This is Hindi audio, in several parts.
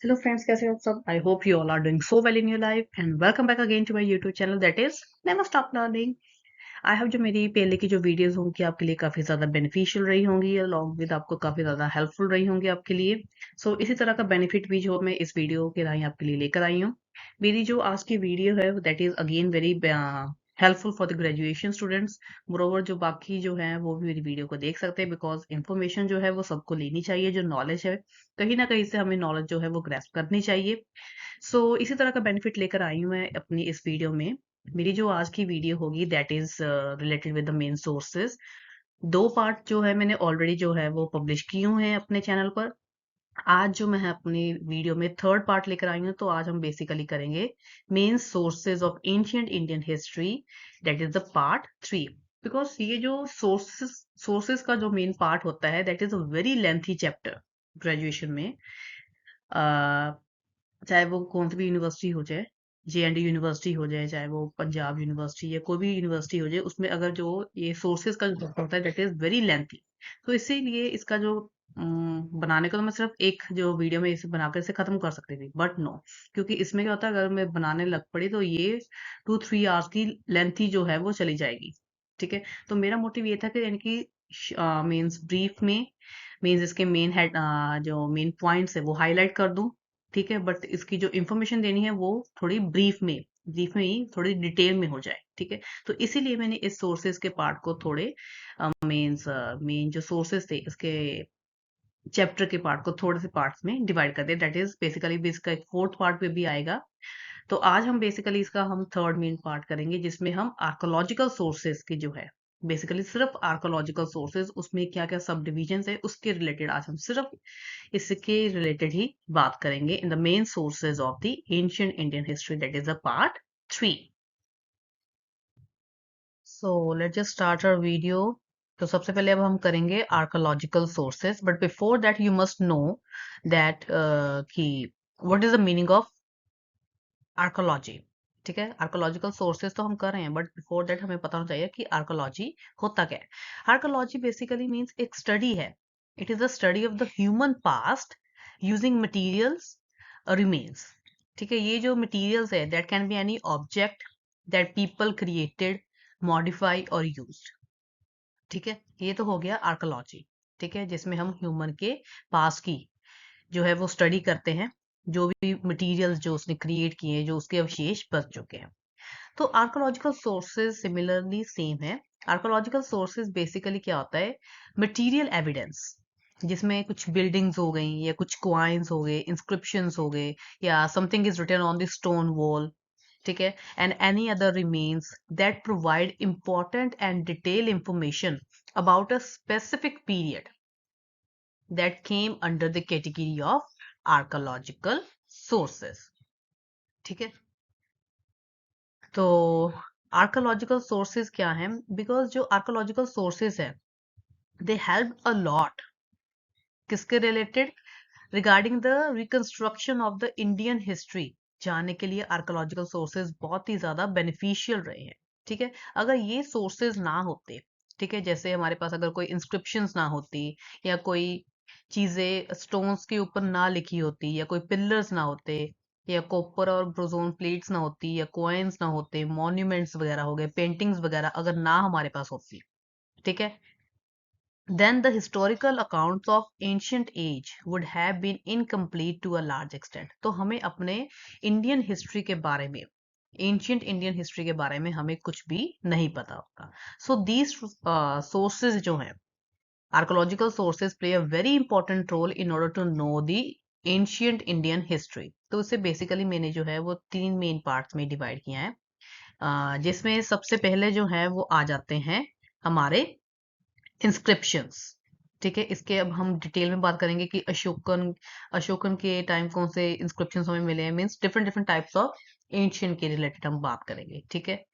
Hello friends, कैसे हो आप सब? I hope you all are doing so well in your life and welcome back again to my YouTube channel that is Never Stop Learning. I hope जो मेरी पहले की जो वीडियोस होंगी आपके लिए काफ़ी ज़्यादा बेनिफिशियल रही होंगी अलॉन्ग विद आपको काफ़ी ज़्यादा हेल्पफुल रही होंगी आपके लिए। इसी तरह का बेनिफिट भी जो मैं इस वीडियो के राही आपके लिए लेकर आई हूँ। मेरी जो आज की वीडियो है that is again very helpful for the graduation students. Moreover जो बाकी जो है वो भी मेरी वीडियो को देख सकते हैं बिकॉज इन्फॉर्मेशन जो है वो सबको लेनी चाहिए। जो नॉलेज है कहीं ना कहीं से हमें नॉलेज जो है वो ग्रैस्प करनी चाहिए। इसी तरह का बेनिफिट लेकर आई हूँ मैं अपनी इस वीडियो में। मेरी जो आज की वीडियो होगी that is related with the main sources. दो पार्ट जो है मैंने ऑलरेडी जो है वो पब्लिश किए हुए हैं अपने चैनल पर। आज जो मैं अपनी वीडियो में थर्ड पार्ट लेकर आई हूँ तो आज हम बेसिकली करेंगे main sources of ancient Indian history that is the part 3। Because ये जो सोर्सेज का जो मेन पार्ट होता है that is a very lengthy chapter graduation में। चाहे वो कौन सी भी यूनिवर्सिटी हो जाए, JND यूनिवर्सिटी हो जाए, चाहे वो पंजाब यूनिवर्सिटी या कोई भी यूनिवर्सिटी हो जाए, उसमें अगर जो ये सोर्सेज का जो चैप्टर होता है दैट इज वेरी लेंथी। तो इसीलिए इसका जो बनाने को तो मैं सिर्फ एक जो वीडियो में इसे बनाकर इसे खत्म कर सकती थी बट नो, क्योंकि इसमें क्या होता है अगर मैं बनाने लग पड़ी तो ये 2-3 आवर्स की लेंथी जो है वो चली जाएगी। ठीक है, तो मेरा मोटिव ये था कि यानी कि मीन्स ब्रीफ में मीन्स इसके मेन हेड जो मेन पॉइंट्स है वो हाईलाइट कर दूं। ठीक है, बट इसकी जो इन्फॉर्मेशन देनी है वो थोड़ी ब्रीफ में ही थोड़ी डिटेल में हो जाए। ठीक है, तो इसीलिए मैंने इस सोर्सेज के पार्ट को थोड़े मेन जो सोर्सेज थे इसके चैप्टर के पार्ट को थोड़े से पार्ट्स में डिवाइड कर दिया। दैट इज बेसिकली भी इसका एक फोर्थ पार्ट पे भी आएगा। तो आज हम बेसिकली इसका हम थर्ड मेन पार्ट करेंगे जिसमें हम आर्कोलॉजिकल सोर्सेज की जो है बेसिकली सिर्फ आर्कोलॉजिकल सोर्सेज उसमें क्या क्या सब डिविजन है उसके रिलेटेड आज हम सिर्फ इसके रिलेटेड ही बात करेंगे in the main sources of the ancient Indian history that is the part 3। So let's just start our video. तो सबसे पहले अब हम करेंगे archaeological sources but before that you must know that कि what is the meaning of archaeology. ठीक है, आर्कोलॉजिकल सोर्सेज तो हम कर रहे हैं बट बिफोर दैट हमें पता होना चाहिए कि आर्कोलॉजी होता क्या है। आर्कोलॉजी बेसिकली मीन्स एक स्टडी है। It is the study of the human past using materials remains. ठीक है, ये जो मटीरियल्स है that can be any object that people created modify और यूज्ड। ठीक है, ये तो हो गया आर्कोलॉजी। ठीक है, जिसमें हम ह्यूमन के पास की जो है वो स्टडी करते हैं, जो भी मटेरियल्स जो उसने क्रिएट किए हैं जो उसके अवशेष बच चुके हैं। तो आर्कोलॉजिकल सोर्सेज सिमिलरली सेम है। आर्कोलॉजिकल सोर्सेज बेसिकली क्या होता है, मटेरियल एविडेंस जिसमें कुछ बिल्डिंग्स हो गई या कुछ क्वाइंस हो गए, इंस्क्रिप्शंस हो गए या something is written on the stone wall. ठीक है, and any other remains that provide important and detail information about a specific period that came under the category of archaeological sources। ठीक है, तो आर्कोलॉजिकल सोर्सेज क्या हैं? बिकॉज जो आर्कोलॉजिकल सोर्सेज है दे हेल्प अ लॉट किसके related, regarding the reconstruction of the Indian history जानने के लिए आर्कोलॉजिकल सोर्सेज बहुत ही ज्यादा बेनिफिशियल रहे हैं। ठीक है, अगर ये सोर्सेज ना होते, ठीक है, जैसे हमारे पास अगर कोई इंस्क्रिप्शंस ना होती या कोई चीजें स्टोन्स के ऊपर ना लिखी होती या कोई पिलर्स ना होते या कॉपर और ब्रोंज प्लेट्स ना होती या कॉइन्स ना होते, मॉन्यूमेंट्स वगैरह हो गए, पेंटिंग्स वगैरह अगर ना हमारे पास होती, ठीक है, then the historical accounts of ancient age would have been incomplete to a large extent। तो हमें अपने इंडियन हिस्ट्री के बारे में, एंशियंट इंडियन हिस्ट्री के बारे में हमें कुछ भी नहीं पता होता। सो दीज सोर्सेज जो हैं, archaeological sources play a very important role in order to know the ancient Indian history. तो इसे बेसिकली मैंने जो है वो 3 मेन पार्ट्स में डिवाइड किया है, जिसमें सबसे पहले जो है वो आ जाते हैं हमारे इंस्क्रिप्शंस। ठीक है, इसके अब हम डिटेल में बात करेंगे कि अशोकन के टाइम कौन से इंस्क्रिप्शंस हमें मिले हैं, means different different types of ancient के रिलेटेड हम बात करेंगे। ठीक है,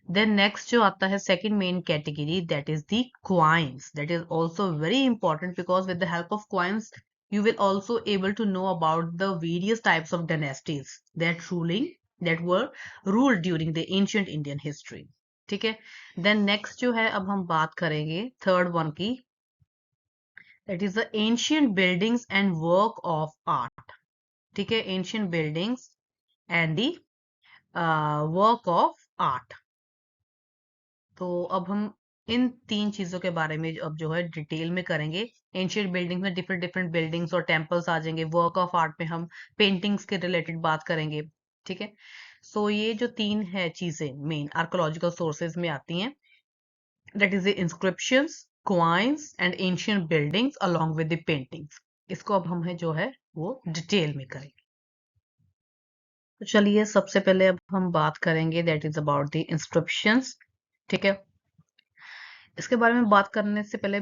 देन नेक्स्ट जो आता है second main category that is the coins. That is also very important because with the help of coins you will also able to know about the various types of dynasties that were ruled during the ancient Indian history। ठीक है, देन नेक्स्ट जो है अब हम बात करेंगे थर्ड वन की, that is the ancient buildings and work of art. ठीक है, ancient buildings and the work of art. तो अब हम इन तीन चीजों के बारे में अब जो है डिटेल में करेंगे। एंशियंट बिल्डिंग्स में डिफरेंट डिफरेंट बिल्डिंग्स और टेम्पल्स आ जाएंगे। वर्क ऑफ आर्ट में हम पेंटिंग्स के रिलेटेड बात करेंगे। ठीक है, सो ये जो तीन है चीजें मेन आर्कोलॉजिकल सोर्सेज में आती हैं, that is the inscriptions, coins and ancient buildings along with the paintings. इसको अब हम है जो है वो डिटेल में करेंगे। तो चलिए सबसे पहले अब हम बात करेंगे that is about the inscriptions. ठीक है, इसके बारे में बात करने से पहले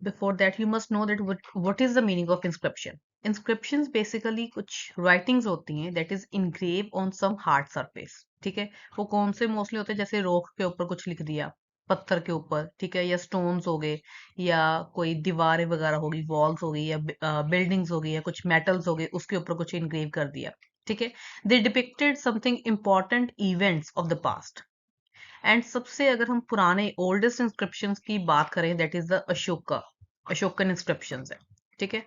before that you must know that what is the meaning of inscription. Inscriptions basically कुछ राइटिंग्स होती हैं that is engrave on some hard surface. ठीक है, वो कौन से मोस्टली होते हैं, जैसे रॉक के ऊपर कुछ लिख दिया, पत्थर के ऊपर, ठीक है, या स्टोन्स हो गए, या कोई दीवारें वगैरह होगी, वॉल्स हो गई, या बिल्डिंग्स हो गई, या कुछ मेटल्स हो गए, उसके ऊपर कुछ इनग्रेव कर दिया। ठीक है, they depicted something important events of the past. And सबसे अगर हम पुराने ओल्डेस्ट इंस्क्रिप्शंस की बात करें that is the Ashokan inscriptions है। ठीक है,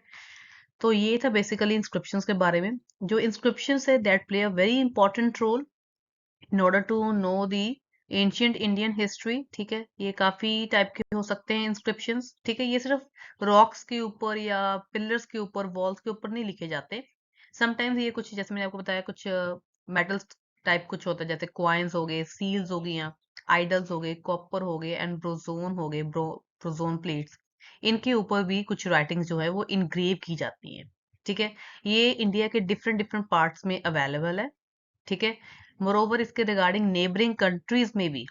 तो ये था बेसिकली इंस्क्रिप्शंस के बारे में। जो इंस्क्रिप्शंस है that play a very important role in order to know the ancient Indian history. ठीक है, ये काफी टाइप के हो सकते हैं इंस्क्रिप्शंस। ठीक है, ये सिर्फ रॉक्स के ऊपर या पिलर्स के ऊपर, वॉल्स के ऊपर नहीं लिखे जाते। समटाइम्स ये कुछ, जैसे मैंने आपको बताया, कुछ मेटल्स टाइप कुछ होता है, जैसे क्वाइंस हो गए, सील्स हो गई, आइडल्स हो गए, कॉपर हो गए एंड ब्रोजोन हो गए, ब्रोजोन प्लेट्स, इनके ऊपर भी कुछ राइटिंग्स जो है वो इनग्रेव की जाती हैं। ठीक है, ये इंडिया के डिफरेंट डिफरेंट पार्ट्स में अवेलेबल है। ठीक है, मोरोवर इसके रिगार्डिंग नेबरिंग कंट्रीज में भी,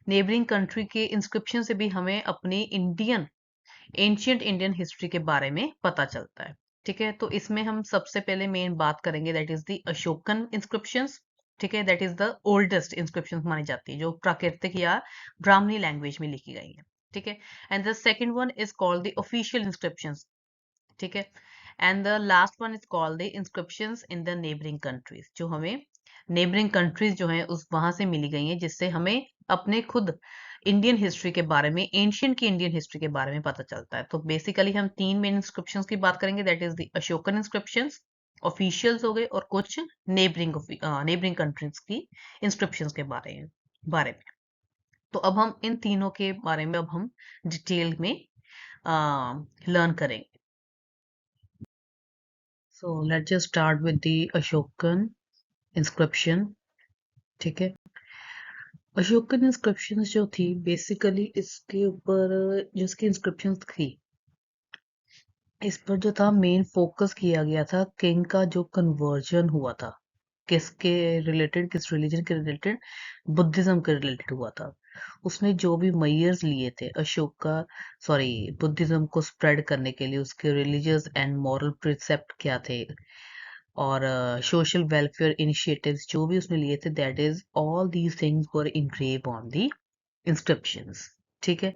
नेबरिंग कंट्री के इंस्क्रिप्शन से भी हमें अपनी इंडियन एंशियंट इंडियन हिस्ट्री के बारे में पता चलता है। ठीक है, तो इसमें हम सबसे पहले मेन बात करेंगे that is the Ashokan inscriptions. ठीक है, that is the oldest inscriptions मानी जाती है जो प्राकृतिक या ब्राह्मणी लैंग्वेज में लिखी गई है। ठीक है, and the second one is called the official inscriptions. ठीक है, and the last one is called the inscriptions in the neighbouring countries, जो हमें नेबरिंग कंट्रीज जो हैं उस वहां से मिली गई हैं, जिससे हमें अपने खुद इंडियन हिस्ट्री के बारे में, एंशियंट की इंडियन हिस्ट्री के बारे में पता चलता है। तो बेसिकली हम तीन मेन इंस्क्रिप्शंस की बात करेंगे, that is the Ashokan inscriptions, officials हो गए, और कुछ नेबरिंग कंट्रीज की इंस्क्रिप्शंस के बारे में। तो अब हम इन तीनों के बारे में अब हम डिटेल में लर्न करेंगे। सो let's just start with the Ashokan inscription. ठीक है, अशोकन इंस्क्रिप्शन जो थी बेसिकली इसके ऊपर, जो इसकी इंस्क्रिप्शन थी, इस पर जो था मेन फोकस किया गया था किंग का जो कन्वर्जन हुआ था, किसके रिलेटेड, किस रिलीजन के रिलेटेड, बुद्धिज्म के रिलेटेड हुआ था। उसने जो भी मेजर्स लिए थे अशोक का, सॉरी, बुद्धिज्म को स्प्रेड करने के लिए, उसके रिलीजियस एंड मॉरल प्रिसेप्ट क्या थे, और सोशल वेलफेयर इनिशिएटिव्स जो भी उसने लिए थे, that is all these things were engrave on the inscriptions. ठीक है,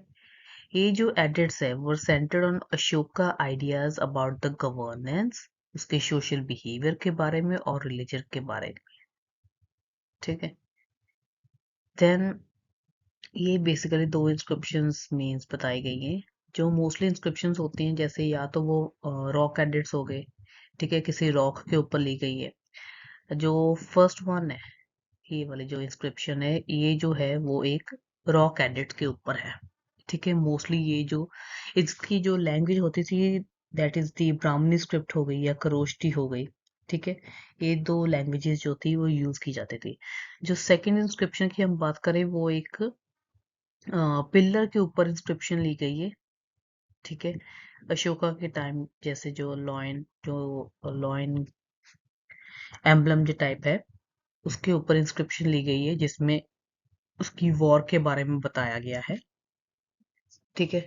ये जो एडिट्स है वो centred on Ashoka ideas about the governance, उसके सोशल बिहेवियर के बारे में और रिलीजन के बारे में। ठीक है, देन ये बेसिकली दो इंस्क्रिप्शंस मीन्स बताई गई हैं। जो मोस्टली इंस्क्रिप्शंस होती हैं, जैसे या तो वो रॉक एडिट्स हो गए, ठीक है, किसी रॉक के ऊपर ली गई है। जो फर्स्ट वन है, ये वाली जो इंस्क्रिप्शन है, ये जो है वो एक रॉक एडिट के ऊपर है। ठीक है, मोस्टली ये जो इसकी जो लैंग्वेज होती थी, that is the Brahmani script हो गई या खरोष्टी हो गई। ठीक है, ये दो लैंग्वेजेस जो थी वो यूज की जाती थी। जो सेकंड इंस्क्रिप्शन की हम बात करें, वो एक पिलर के ऊपर इंस्क्रिप्शन ली गई है। ठीक है, अशोका के टाइम, जैसे जो लॉइन एम्बलम जो टाइप है, उसके ऊपर इंस्क्रिप्शन ली गई है, जिसमें उसकी वॉर के बारे में बताया गया है। ठीक है,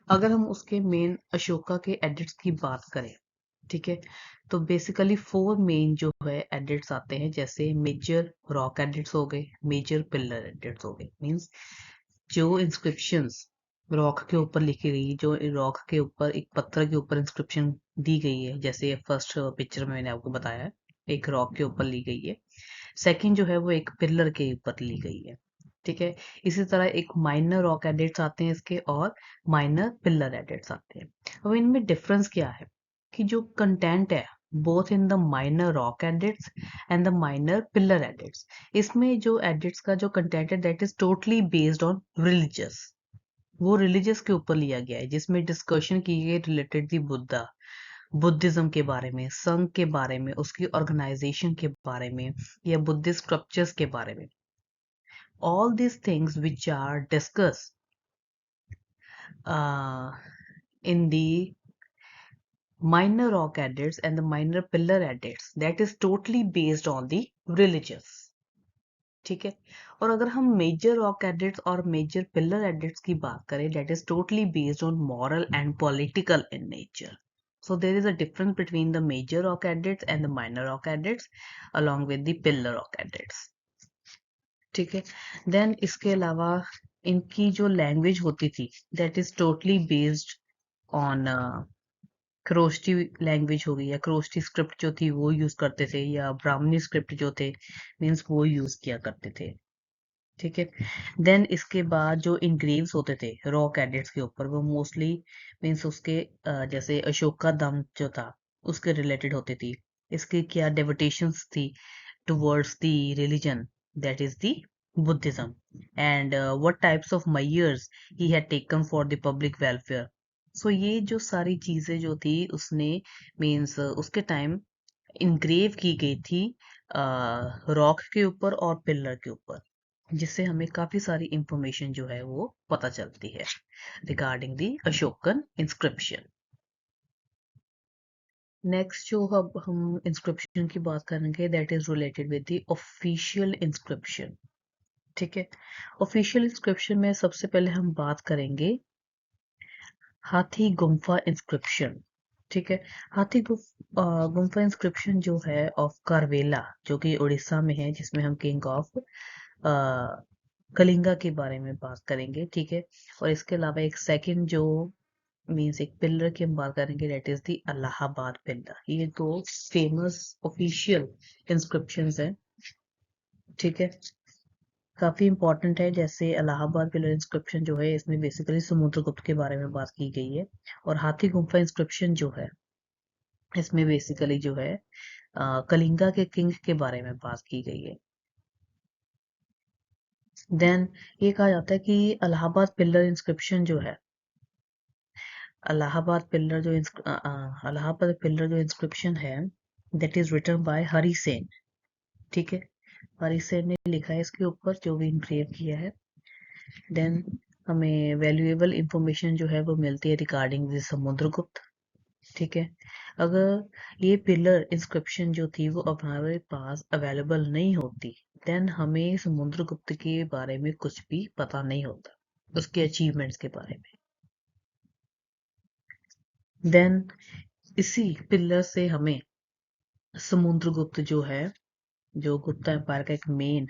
अगर हम उसके मेन अशोका के एडिट्स की बात करें, ठीक है, तो बेसिकली फोर मेन जो है एडिट्स आते हैं, जैसे मेजर रॉक एडिट्स हो गए, मेजर पिलर एडिट्स हो गए। मींस जो इंस्क्रिप्शंस रॉक के ऊपर लिखी गई, जो रॉक के ऊपर, एक पत्थर के ऊपर इंस्क्रिप्शन दी गई है, जैसे फर्स्ट पिक्चर में मैंने आपको बताया है, एक रॉक के ऊपर ली गई है। सेकंड जो है वो एक पिलर के ऊपर ली गई है। ठीक है, इसी तरह एक माइनर रॉक एडिट्स आते हैं इसके, और माइनर पिलर एडिट्स आते हैं। अब इनमें डिफरेंस क्या है कि जो कंटेंट है both in the minor rock edits and the minor pillar edits. इसमें जो एडिट्स का जो कंटेंट है that is totally based on religious, वो रिलीजियस के ऊपर लिया गया है, जिसमें डिस्कशन की गई रिलेटेड दी बुद्धा, बुद्धिज्म के बारे में, संघ के बारे में, उसकी ऑर्गेनाइजेशन के बारे में, या बुद्धिस्ट स्क्रप्चर्स के बारे में। All these things which are discussed in the minor rock edits and the minor pillar edits, that is totally based on the religious। ठीक है। और अगर हम मेजर रॉक एडिट्स और मेजर पिलर एडिट्स की बात करें, that is totally based on moral and political in nature. So there is a difference between the major rock edits and the minor rock edits along with the pillar rock edits। ठीक है। देन इसके अलावा इनकी जो लैंग्वेज होती थी that is totally based on Kharosthi language हो गई, या क्रोस्टी स्क्रिप्ट जो थी वो यूज करते थे, या ब्राह्मणी स्क्रिप्ट जो थे मीन्स वो यूज किया करते थे। ठीक है। देन इसके बाद जो इनग्रेव्स होते थे रॉक एडिट्स के ऊपर, वो मोस्टली मीन्स उसके जैसे अशोका दम जो था उसके रिलेटेड होती थी। इसकी क्या डेवोटेशंस थी towards the religion that is the Buddhism, and what types of measures he had taken for the public welfare. So ये जो सारी चीजें जो थी उसने मीन्स उसके टाइम इनग्रेव की गई थी रॉक के ऊपर और पिलर के ऊपर, जिससे हमें काफी सारी इंफॉर्मेशन जो है वो पता चलती है regarding the Ashokan inscription. Next जो अब हम इंस्क्रिप्शन की बात करेंगे that is related with the official inscription. ठीक है। ऑफिशियल इंस्क्रिप्शन में सबसे पहले हम बात करेंगे हाथी गुम्फा इंस्क्रिप्शन। ठीक है। गुम्फा इंस्क्रिप्शन जो है ऑफ कारवेला, जो कि उड़ीसा में है, जिसमें हम किंग ऑफ कलिंगा के बारे में बात करेंगे। ठीक है। और इसके अलावा एक सेकंड जो मीन्स एक पिलर की हम बात करेंगे that is the Allahabad pillar. ये दो फेमस ऑफिशियल इंस्क्रिप्शंस हैं। ठीक है। काफी इंपॉर्टेंट है। जैसे इलाहाबाद पिलर इंस्क्रिप्शन जो है इसमें बेसिकली समुद्रगुप्त के बारे में बात की गई है, और हाथी गुम्फा इंस्क्रिप्शन जो है इसमें बेसिकली जो है कलिंगा के किंग के बारे में बात की गई है। देन ये कहा जाता है कि इलाहाबाद पिलर इंस्क्रिप्शन जो है, इलाहाबाद पिलर जो इंस्क्रिप्शन है that is written by Hari Sen. ठीक है। हरि सेन ने लिखा है इसके ऊपर, जो भी इंक्रेव किया है। देन हमें वैल्यूएबल इंफॉर्मेशन जो है वो मिलती है रिगार्डिंग द समुद्रगुप्त। ठीक है। अगर ये पिलर इंस्क्रिप्शन जो थी वो हमारे पास अवेलेबल नहीं होती, देन हमें समुद्रगुप्त के बारे में कुछ भी पता नहीं होता, उसके अचीवमेंट्स के बारे में। देन इसी पिलर से हमें समुद्रगुप्त जो है, जो गुप्ता एम्पायर का एक मेन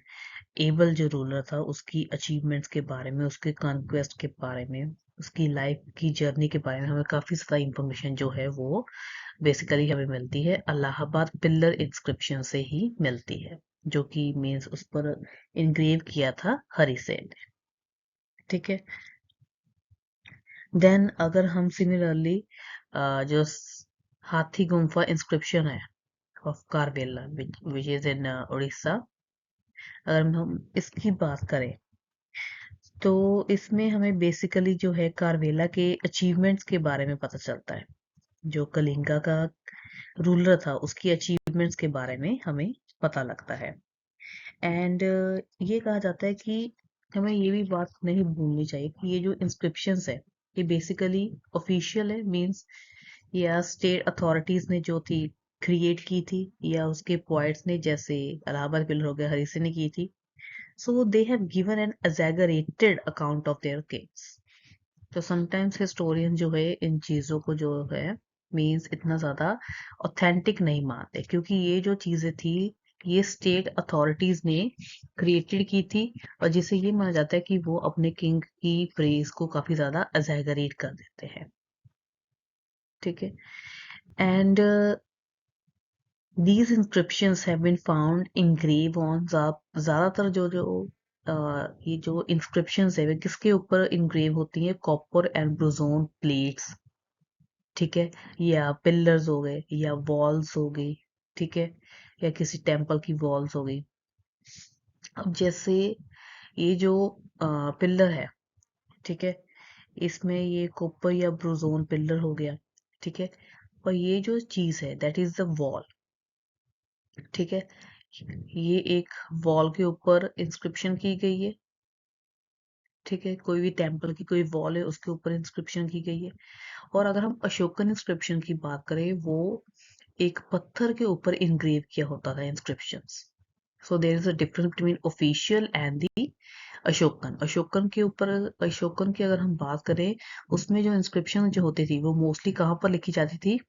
एबल जो रूलर था, उसकी अचीवमेंट्स के बारे में, उसके कॉन्क्वेस्ट के बारे में, उसकी लाइफ की जर्नी के बारे में हमें काफी सारी इंफॉर्मेशन जो है वो बेसिकली हमें मिलती है इलाहाबाद पिलर इंस्क्रिप्शन से ही मिलती है, जो कि मीन्स उस पर इनग्रेव किया था हरि सेन ने। ठीक है। देन अगर हम सिमिलरली जो हाथी गुम्फा इंस्क्रिप्शन है of Kharavela which is in Orissa, अगर हम इसकी बात करें तो इसमें हमें बेसिकली जो है कारवेला के अचीवमेंट्स के बारे में पता चलता है। जो कलिंगा का रूलर था उसकी अचीवमेंट्स के बारे में हमें पता लगता है। एंड ये कहा जाता है कि हमें ये भी बात नहीं भूलनी चाहिए कि ये जो इंस्क्रिप्शंस है ये बेसिकली ऑफिशियल है, मींस या स्टेट अथॉरिटीज ने जो थी क्रिएट की थी, या उसके पोइट्स ने, जैसे इलाहाबाद पिलर हो गया हरि सिंह ने की थी। So they have given an exaggerated account of their kings। तो sometimes historian जो है इन चीजों को जो है मीन्स इतना ज्यादा ऑथेंटिक नहीं मानते, क्योंकि ये जो चीजें थी ये स्टेट अथॉरिटीज ने क्रिएटेड की थी, और जिसे ये माना जाता है कि वो अपने किंग की प्रेज को काफी ज्यादा एग्जैगरेट कर देते हैं। ठीक है। And these inscriptions have been found engraved on ज्यादातर ये जो inscriptions है वे किसके ऊपर इंग्रेव होती हैं, कॉपर एंड ब्रोंज प्लेट्स। ठीक है, या पिलर्स हो गए, या वॉल्स हो गई, ठीक है, या किसी टेम्पल की वॉल्स हो गई। अब जैसे ये जो पिलर है, ठीक है, इसमें ये कॉपर या ब्रोंज़ पिलर हो गया, ठीक है, और ये जो चीज है दैट इज द वॉल, ठीक है, ये एक वॉल के ऊपर इंस्क्रिप्शन की गई है, ठीक है, कोई भी टेम्पल की कोई वॉल है उसके ऊपर इंस्क्रिप्शन की गई है। और अगर हम अशोकन इंस्क्रिप्शन की बात करें, वो एक पत्थर के ऊपर इंग्रेव किया होता था inscriptions. So there is a difference between official and the Ashokan. Ashokan के ऊपर, अशोकन की अगर हम बात करें, उसमें जो इंस्क्रिप्शन जो होती थी वो मोस्टली कहाँ पर लिखी जाती थी?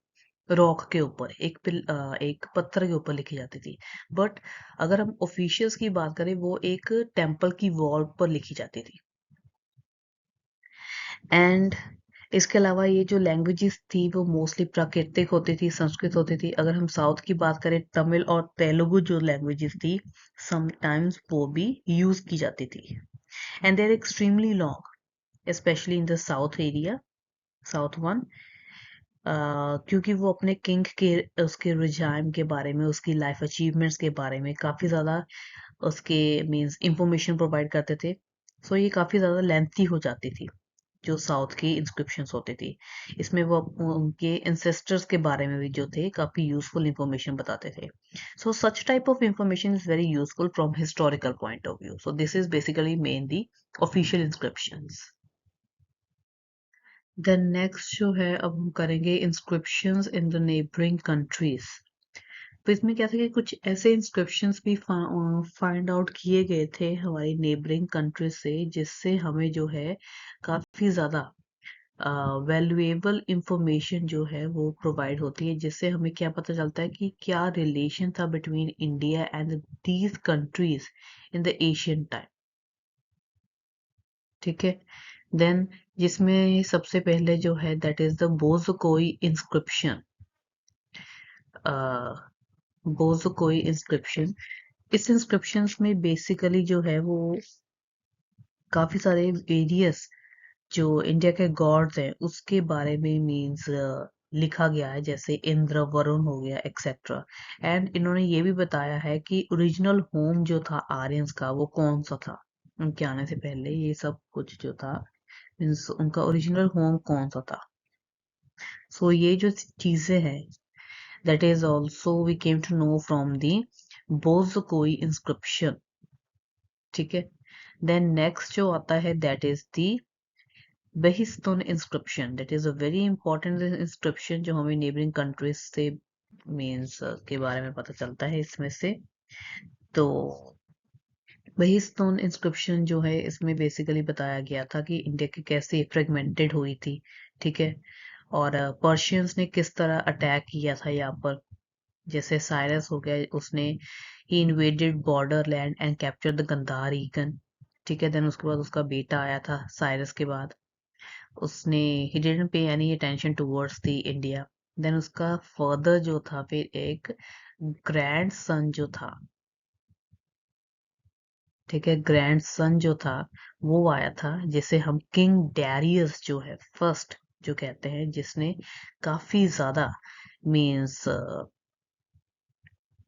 रॉक के ऊपर, एक पत्थर के ऊपर लिखी जाती थी। बट अगर हम ऑफिशियल्स की बात करें, वो एक टेम्पल की वॉल पर लिखी जाती थी। एंड इसके अलावा ये जो लैंग्वेजेस थी वो मोस्टली प्राकृतिक होती थी, संस्कृत होती थी। अगर हम साउथ की बात करें, तमिल और तेलुगु जो लैंग्वेजेस थी, समटाइम्स वो भी यूज की जाती थी। And they are extremely long, specially in the south area, south one, क्योंकि वो अपने किंग के, उसके रुझान के बारे में, उसकी लाइफ अचीवमेंट्स के बारे में काफ़ी ज़्यादा उसके मीन्स इंफॉर्मेशन प्रोवाइड करते थे। सो ये काफ़ी ज़्यादा लेंथी हो जाती थी जो साउथ की इंस्क्रिप्शंस होती थी। इसमें वो उनके इंसेस्टर्स के बारे में भी जो थे काफ़ी यूजफुल इंफॉर्मेशन बताते थे। So such type of information is very useful from historical point of view. So this is basically mainly official inscriptions. Then next जो है, अब हम करेंगे inscriptions in the neighbouring countries. तो इसमें क्या था कि कुछ ऐसे इंस्क्रिप्शंस भी फाइंड आउट किए गए थे हमारी नेबरिंग कंट्रीज से, जिससे हमें जो है काफी ज्यादा वैल्यूएबल इंफॉर्मेशन जो है वो प्रोवाइड होती है, जिससे हमें क्या पता चलता है कि क्या रिलेशन था between India and these countries in the Asian time, ठीक है। देन जिसमें सबसे पहले जो है that is the Boghazkoi inscription. Boghazkoi inscription, इस इंस्क्रिप्शंस में बेसिकली जो है वो काफी सारे वेरियस जो इंडिया के गॉड्स हैं उसके बारे में मीन्स लिखा गया है, जैसे इंद्र, वरुण हो गया, एक्सेट्रा। एंड इन्होंने ये भी बताया है कि ओरिजिनल होम जो था आर्यंस का वो कौन सा था, उनके आने से पहले ये सब कुछ जो था, मीन्स उनका ओरिजिनल होम कौन सा था। सो ये जो चीजें हैं that is also we came to know from the Boghazkoi inscription, ठीक है। देन नेक्स्ट जो आता है that is the Behistun inscription. That is a very important inscription जो हमें नेबरिंग कंट्रीज से मीन्स के बारे में पता चलता है इसमें से। तो बेहिस्तून इंस्क्रिप्शन जो है इसमें बेसिकली बताया गया था कि इंडिया की कैसे फ्रेगमेंटेड हुई थी, ठीक है, और पर्शियंस ने किस तरह अटैक किया था यहाँ पर। जैसे साइरस हो गया, उसने ही invaded border land and capture the Gandhara region, ठीक है। देन उसके बाद उसका बेटा आया था साइरस के बाद, उसने ही didn't pay any attention towards the India. Then उसका फर्दर जो था फिर एक ग्रैंड सन जो था, ठीक है, ग्रैंड सन जो था वो आया था, जिसे हम किंग डैरियस जो है फर्स्ट जो कहते हैं, जिसने काफी ज्यादा मीन्स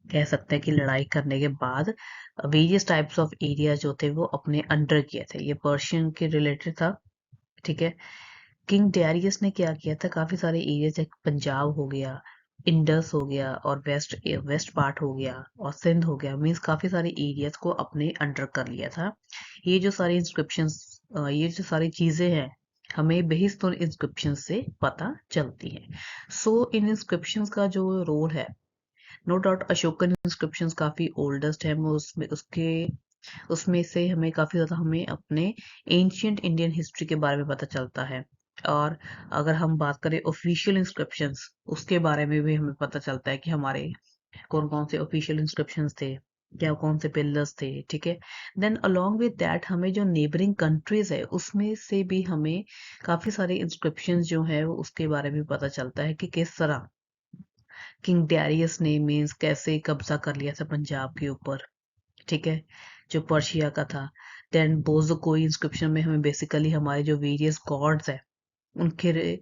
कह सकते हैं कि लड़ाई करने के बाद वेरियस टाइप्स ऑफ एरिया जो थे वो अपने अंडर किए थे। ये पर्शियन के रिलेटेड था, ठीक है। किंग डैरियस ने क्या किया था, काफी सारे एरिया जैसे पंजाब हो गया, इंडस हो गया, और वेस्ट वेस्ट पार्ट हो गया, और सिंध हो गया, मीन्स काफी सारे एरियाज को अपने अंडर कर लिया था। ये जो सारी इंस्क्रिप्शंस, ये जो सारी चीजें हैं हमें बेहिस्तून इंस्क्रिप्शन से पता चलती हैं। सो इन इंस्क्रिप्शंस का जो रोल है, नो डाउट अशोकन इंस्क्रिप्शंस काफी ओल्डेस्ट है, वो उसमें उसके उसमें से हमें काफी ज्यादा हमें अपने एंशियंट इंडियन हिस्ट्री के बारे में पता चलता है। और अगर हम बात करें ऑफिशियल इंस्क्रिप्शंस, उसके बारे में भी हमें पता चलता है कि हमारे कौन कौन से ऑफिशियल इंस्क्रिप्शंस थे, क्या कौन से पिलर्स थे, ठीक है। देन अलोंग विद दैट हमें जो नेबरिंग कंट्रीज है उसमें से भी हमें काफी सारे इंस्क्रिप्शंस जो है वो उसके बारे में पता चलता है कि किस तरह किंग डैरियस ने मीन्स कैसे कब्जा कर लिया था पंजाब के ऊपर, ठीक है, जो पर्शिया का था। देन बोजोकोई इंस्क्रिप्शन में हमें बेसिकली हमारे जो वेरियस गॉड्स है उनके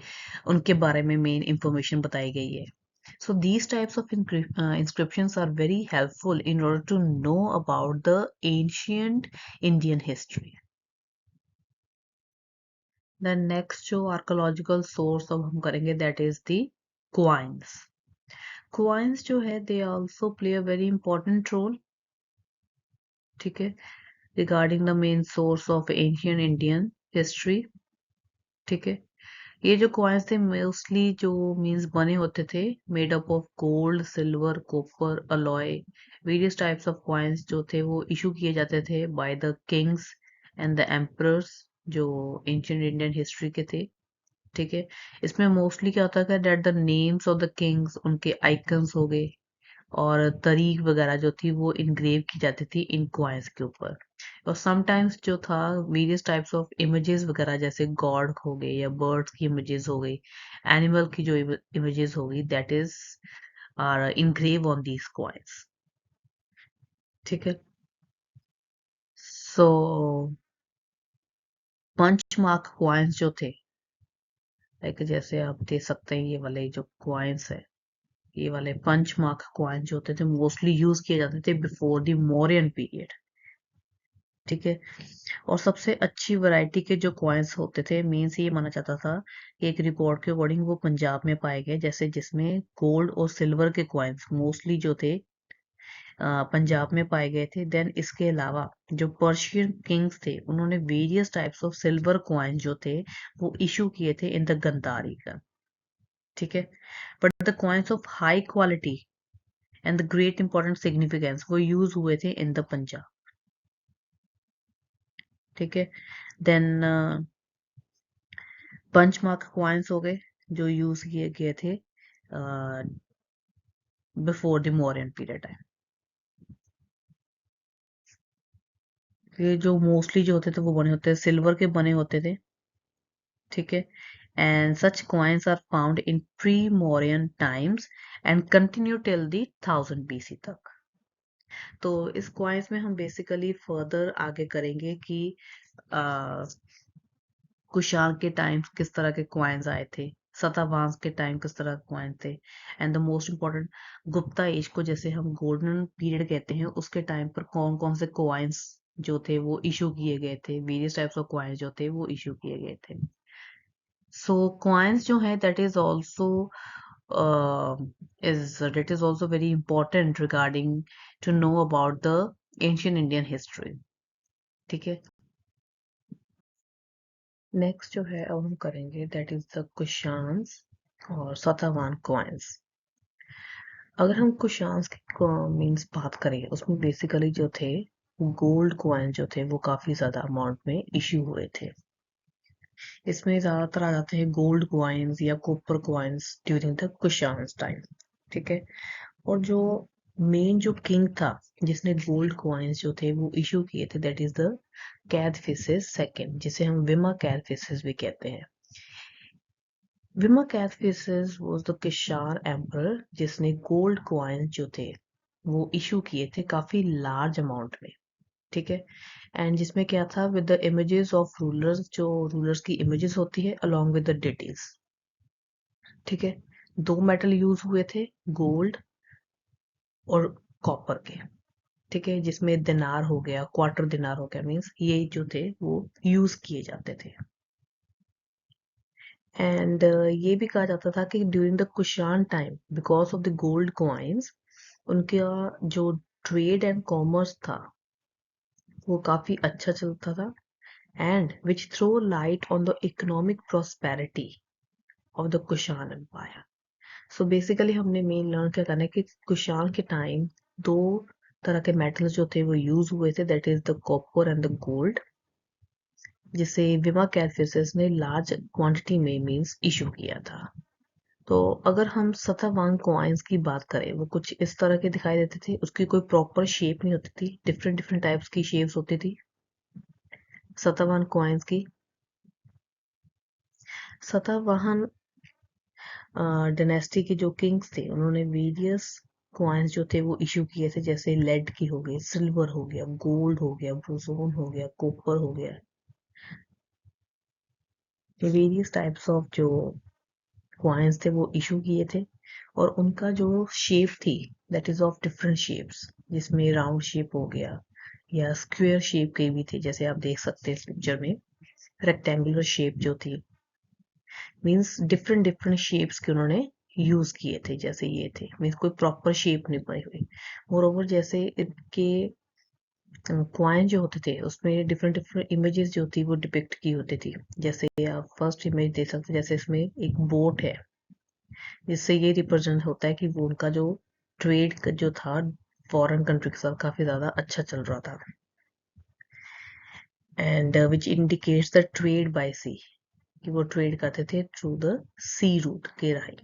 उनके बारे में मेन इंफॉर्मेशन बताई गई है. So these types of inscriptions are very helpful in order to know about the ancient Indian history. The next जो archaeological source अब हम करेंगे that is the coins. Coins जो है they also play a very important role. ठीक है, regarding the main source of ancient Indian history. ठीक है, ये जो कॉइन्स थे मोस्टली जो मीन्स बने होते थे made up of gold silver copper alloy. Various types of coins जो थे वो इशू किए जाते थे by the Kings and the emperors जो एंशियंट इंडियन हिस्ट्री के थे. ठीक है, इसमें मोस्टली क्या होता है that the names of the Kings उनके आइकन्स हो गए और तारीख वगैरह जो थी वो इनग्रेव की जाती थी इन कॉइन्स के ऊपर. और समटाइम्स जो था वेरियस टाइप्स ऑफ इमेजेस वगैरह जैसे गॉड हो गए या बर्ड्स की इमेजेस हो गई एनिमल की जो इमेजेस हो गई that is are engrave on these coins. ठीक है, सो पंच मार्क कॉइन्स जो थे लाइक जैसे आप देख सकते हैं ये वाले जो कॉइन्स है ये वाले पंच मार्क कॉइन्स जो होते थे मोस्टली यूज किए जाते थे बिफोर द मौर्यन पीरियड. ठीक है, और सबसे अच्छी वैरायटी के जो कॉइन्स होते थे मेन से ये माना जाता था कि एक रिपोर्ट के अकॉर्डिंग वो पंजाब में पाए गए जैसे जिसमें गोल्ड और सिल्वर के कॉइन्स मोस्टली जो थे पंजाब में पाए गए थे. देन इसके अलावा जो पर्शियन किंग्स थे उन्होंने various types of silver coin जो थे वो इशू किए थे इन द गंदारी का. ठीक है, but the coins of high quality and the great important significance वो यूज हुए थे इन द पंजाब. ठीक है, देन पंच मार्क कॉइन्स हो गए जो यूज किए गए थे before the Mauryan period time. ये जो मोस्टली जो होते थे वो बने होते सिल्वर के बने होते थे. ठीक है, and such coins are found in pre Mauryan times and continue till the 1000 BC तक. तो इस कॉइन्स में हम बेसिकली फर्दर आगे करेंगे कि कुषाण के टाइम किस तरह के कॉइन्स आए थे सतवाहन के टाइम किस तरह के कॉइन थे and the most important Gupta age को जैसे हम गोल्डन पीरियड कहते हैं उसके टाइम पर कौन कौन से कॉइन्स जो थे वो इशू किए गए थे वेरियस टाइप्स ऑफ कॉइन्स जो थे वो इशू किए गए थे. सो कॉइन्स जो है that is also very important regarding to know about the ancient Indian history. ठीक है, नेक्स्ट जो है अब हम करेंगे दैट इज द कुशान्स और सतवाहन कॉइन्स. अगर हम कुशान्स की मीन्स बात करें उसमें बेसिकली जो थे गोल्ड कॉइन जो थे वो काफी ज्यादा अमाउंट में इश्यू हुए थे. इसमें ज्यादातर आ जाते हैं गोल्ड कॉइन्स या copper coins during the Kushans time. ठीक है, और जो मेन जो किंग था जिसने गोल्ड कॉइन्स जो थे वो इशू किए थे दैट इज द कैदफिसेस सेकंड जिसे हम विमा कैदफिसेस भी कहते हैं. विमा कैदफिसेस वाज द किशार एम्परर जिसने गोल्ड कॉइन्स जो थे वो इशू किए थे काफी लार्ज अमाउंट में. ठीक है, एंड जिसमें क्या था with the images of rulers जो रूलर्स की इमेजेस होती है अलोंग विद द डिटेल्स. ठीक है, दो मेटल यूज हुए थे गोल्ड और कॉपर के. ठीक है, जिसमें दिनार हो गया क्वार्टर दिनार हो गया मीन्स ये जो थे वो यूज किए जाते थे. एंड ये भी कहा जाता था कि during the Kushan time because of the gold coins उनका जो ट्रेड एंड कॉमर्स था वो काफी अच्छा चलता था and which throw light on the economic prosperity of the Kushan empire. So basically हमने मेन लर्न क्या करना है कि कुशान के टाइम दो तरह के मेटल्स जो थे वो यूज हुए थे that is the copper and the gold जिसे विमा कैलफिसेस ने लार्ज क्वांटिटी में मींस इशू किया था. तो अगर हम सतवाहन कॉइन्स की बात करें वो कुछ इस तरह के दिखाई देते थे उसकी कोई प्रॉपर शेप नहीं होती थी डिफरेंट डिफरेंट टाइप्स की शेप्स होती थी सतवाहन कॉइन्स की. सतवाहन डायनेस्टी के जो किंग्स थे उन्होंने वेरियस कॉइन्स जो थे वो इशू किए थे जैसे लेड की हो गई सिल्वर हो गया गोल्ड हो गया ब्रोंज हो गया कॉपर हो गया. वेरियस टाइप्स ऑफ जो क्वाइंस थे वो इशू किए थे, और उनका जो शेप थी that is of different shapes, जिसमें राउंड शेप हो गया या स्क्वायर शेप के भी थे, जैसे आप देख सकते हैं इस पिक्चर में रेक्टेंगुलर शेप जो थी, मीन्स डिफरेंट डिफरेंट शेप्स के उन्होंने यूज किए थे, जैसे ये थे, मीन्स कोई प्रॉपर शेप नहीं बनी हुई। मोर ओवर जैसे इनके क्वाइन जो होते थे उसमें डिफरेंट डिफरेंट इमेजेस जो थी वो डिपिक्ट की होती थी, जैसे आप फर्स्ट इमेज देख सकते हैं, जैसे इसमें एक बोट है, जिससे ये रिप्रेजेंट होता है कि वो उनका जो ट्रेड जो था फॉरेन कंट्री के साथ काफी ज्यादा अच्छा चल रहा था, and which indicates the trade by sea, कि वो ट्रेड करते थे थ्रू द सी रूट के राही।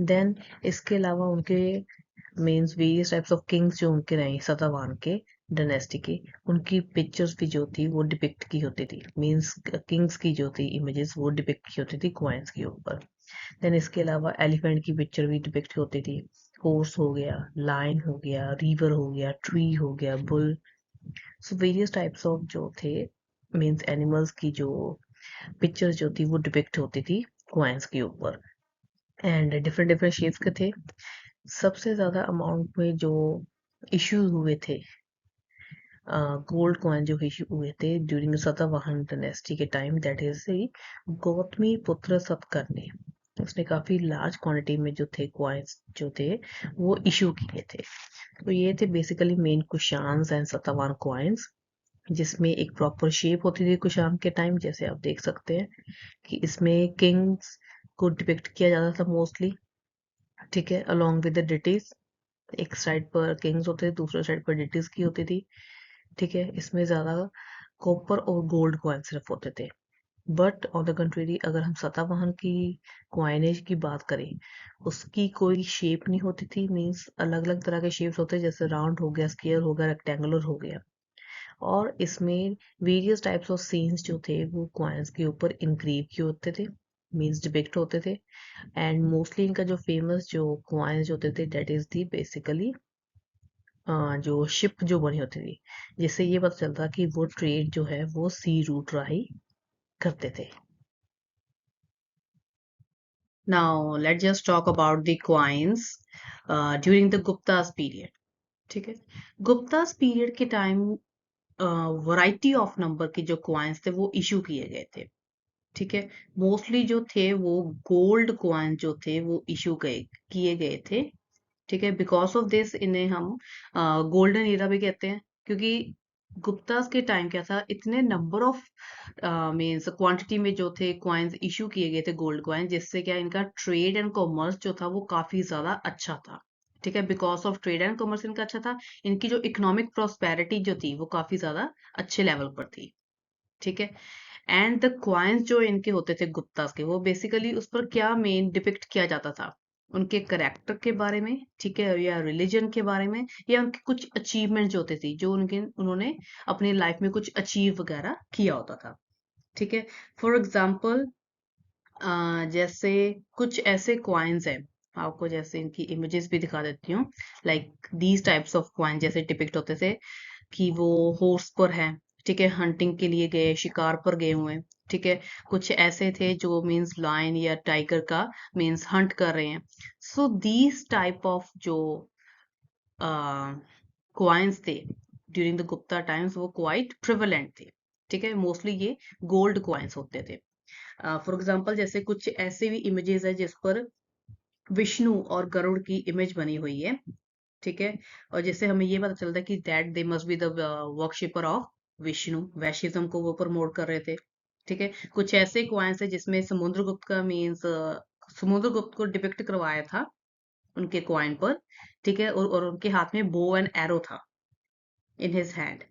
देन इसके अलावा उनके means various types of Kings जो उनके रहे सतवाहन के डायनेस्टी के, उनकी पिक्चर्स भी जो थी वो डिपिक्ट की होती थी, मीन्स किंग्स की जो थी इमेजेस वो डिपिक्ट की होती थी क्वाइंस के ऊपर। देन इसके अलावा एलिफेंट की पिक्चर भी डिपिक्ट होती थी, हॉर्स हो गया, लायन हो गया, रिवर हो गया, ट्री हो गया, bull. So various types of जो थे मीन्स एनिमल्स की जो पिक्चर्स जो थी वो डिपिक्ट होती थी क्वाइंस के ऊपर, एंड डिफरेंट डिफरेंट शेप्स के थे। सबसे ज्यादा अमाउंट में जो इश्यूज हुए थे, गोल्ड कॉइन जो इशू हुए थे ड्यूरिंग सतवाहन डायनेस्टी के टाइम, दैट इज गौतमी पुत्र सतकर्णी, उसने काफी लार्ज क्वांटिटी में जो थे क्वाइंस जो थे वो इशू किए थे। तो ये थे basically main Kushans and Satavahana coins, जिसमें एक प्रॉपर शेप होती थी कुशान के टाइम, जैसे आप देख सकते हैं कि इसमें किंग्स को डिपिक्ट किया जाता था मोस्टली, ठीक है, अलोंग विद द डिटीज। एक साइड पर किंग्स होते थे, दूसरे साइड पर डिटीज की होती थी, ठीक है। इसमें ज्यादा कॉपर और गोल्ड कॉइन सिर्फ होते थे। बट ऑन द कंट्री अगर हम सतवाहन की क्वाइनेज की बात करें, उसकी कोई शेप नहीं होती थी, मीन्स अलग अलग तरह के शेप्स होते, जैसे राउंड हो गया, स्क्वायर हो गया, रेक्टेंगुलर हो गया, और इसमें वेरियस टाइप्स ऑफ सीन्स जो थे वो क्वाइंस के ऊपर इंक्रीव किए होते थे, मीन्स डिपिक्ट होते थे। एंड मोस्टली इनका जो फेमस जो क्वाइंस होते थे दैट इज दी बेसिकली जो शिप जो बनी होती थी, जिससे ये पता चलता कि वो ट्रेड जो है वो सी रूट राही करते थे। Now let just talk about the coins during the Guptas period, ठीक है। गुप्तास पीरियड के टाइम वैरायटी ऑफ नंबर के जो क्वाइंस थे वो इशू किए गए थे, ठीक है। मोस्टली जो थे वो गोल्ड क्वाइन जो थे वो इशू किए गए थे, ठीक है। बिकॉज ऑफ दिस इन्हें हम गोल्डन एरा भी कहते हैं, क्योंकि गुप्तास के टाइम क्या था, इतने नंबर ऑफ मीन्स क्वांटिटी में जो थे क्वाइंस इशू किए गए थे गोल्ड क्वाइन, जिससे क्या इनका ट्रेड एंड कॉमर्स जो था वो काफी ज्यादा अच्छा था, ठीक है। Because of trade and commerce इनका अच्छा था, इनकी जो इकोनॉमिक प्रोस्पेरिटी जो थी वो काफी ज्यादा अच्छे लेवल पर थी, ठीक है। एंड द क्वाइंस जो इनके होते थे गुप्तास के, वो बेसिकली उस पर क्या मेन डिपिक्ट किया जाता था, उनके करेक्टर के बारे में, ठीक है, या रिलीजन के बारे में, या उनके कुछ अचीवमेंट जो होते थे, जो उनके उन्होंने अपनी लाइफ में कुछ अचीव वगैरह किया होता था, ठीक है। फॉर एग्जाम्पल जैसे कुछ ऐसे क्वाइंस हैं, आपको जैसे इनकी इमेजेस भी दिखा देती हूँ, like these types of coin जैसे डिपिक्ट होते थे कि वो हॉर्स पर है, ठीक है, हंटिंग के लिए गए, शिकार पर गए हुए हैं, ठीक है। कुछ ऐसे थे जो मीन्स लायन या टाइगर का मीन्स हंट कर रहे हैं। सो दीज टाइप ऑफ जो क्वाइंस थे ड्यूरिंग द गुप्ता टाइम्स वो क्वाइट प्रिवलेंट थे, ठीक है। मोस्टली ये गोल्ड क्वाइंस होते थे। फॉर एग्जाम्पल जैसे कुछ ऐसे भी इमेजेस है जिस पर विष्णु और गरुड़ की इमेज बनी हुई है, ठीक है। और जैसे हमें ये पता चलता है कि that they must be the worshipper of Vishnu, Vaishnavism को वो प्रमोट कर रहे थे, ठीक है। कुछ ऐसे क्वाइंस है जिसमें समुद्रगुप्त का मीन्स समुद्रगुप्त को डिपिक्ट करवाया था उनके क्वाइन पर, ठीक है। और उनके हाथ में बो एंड एरो था इन हिज हैंड,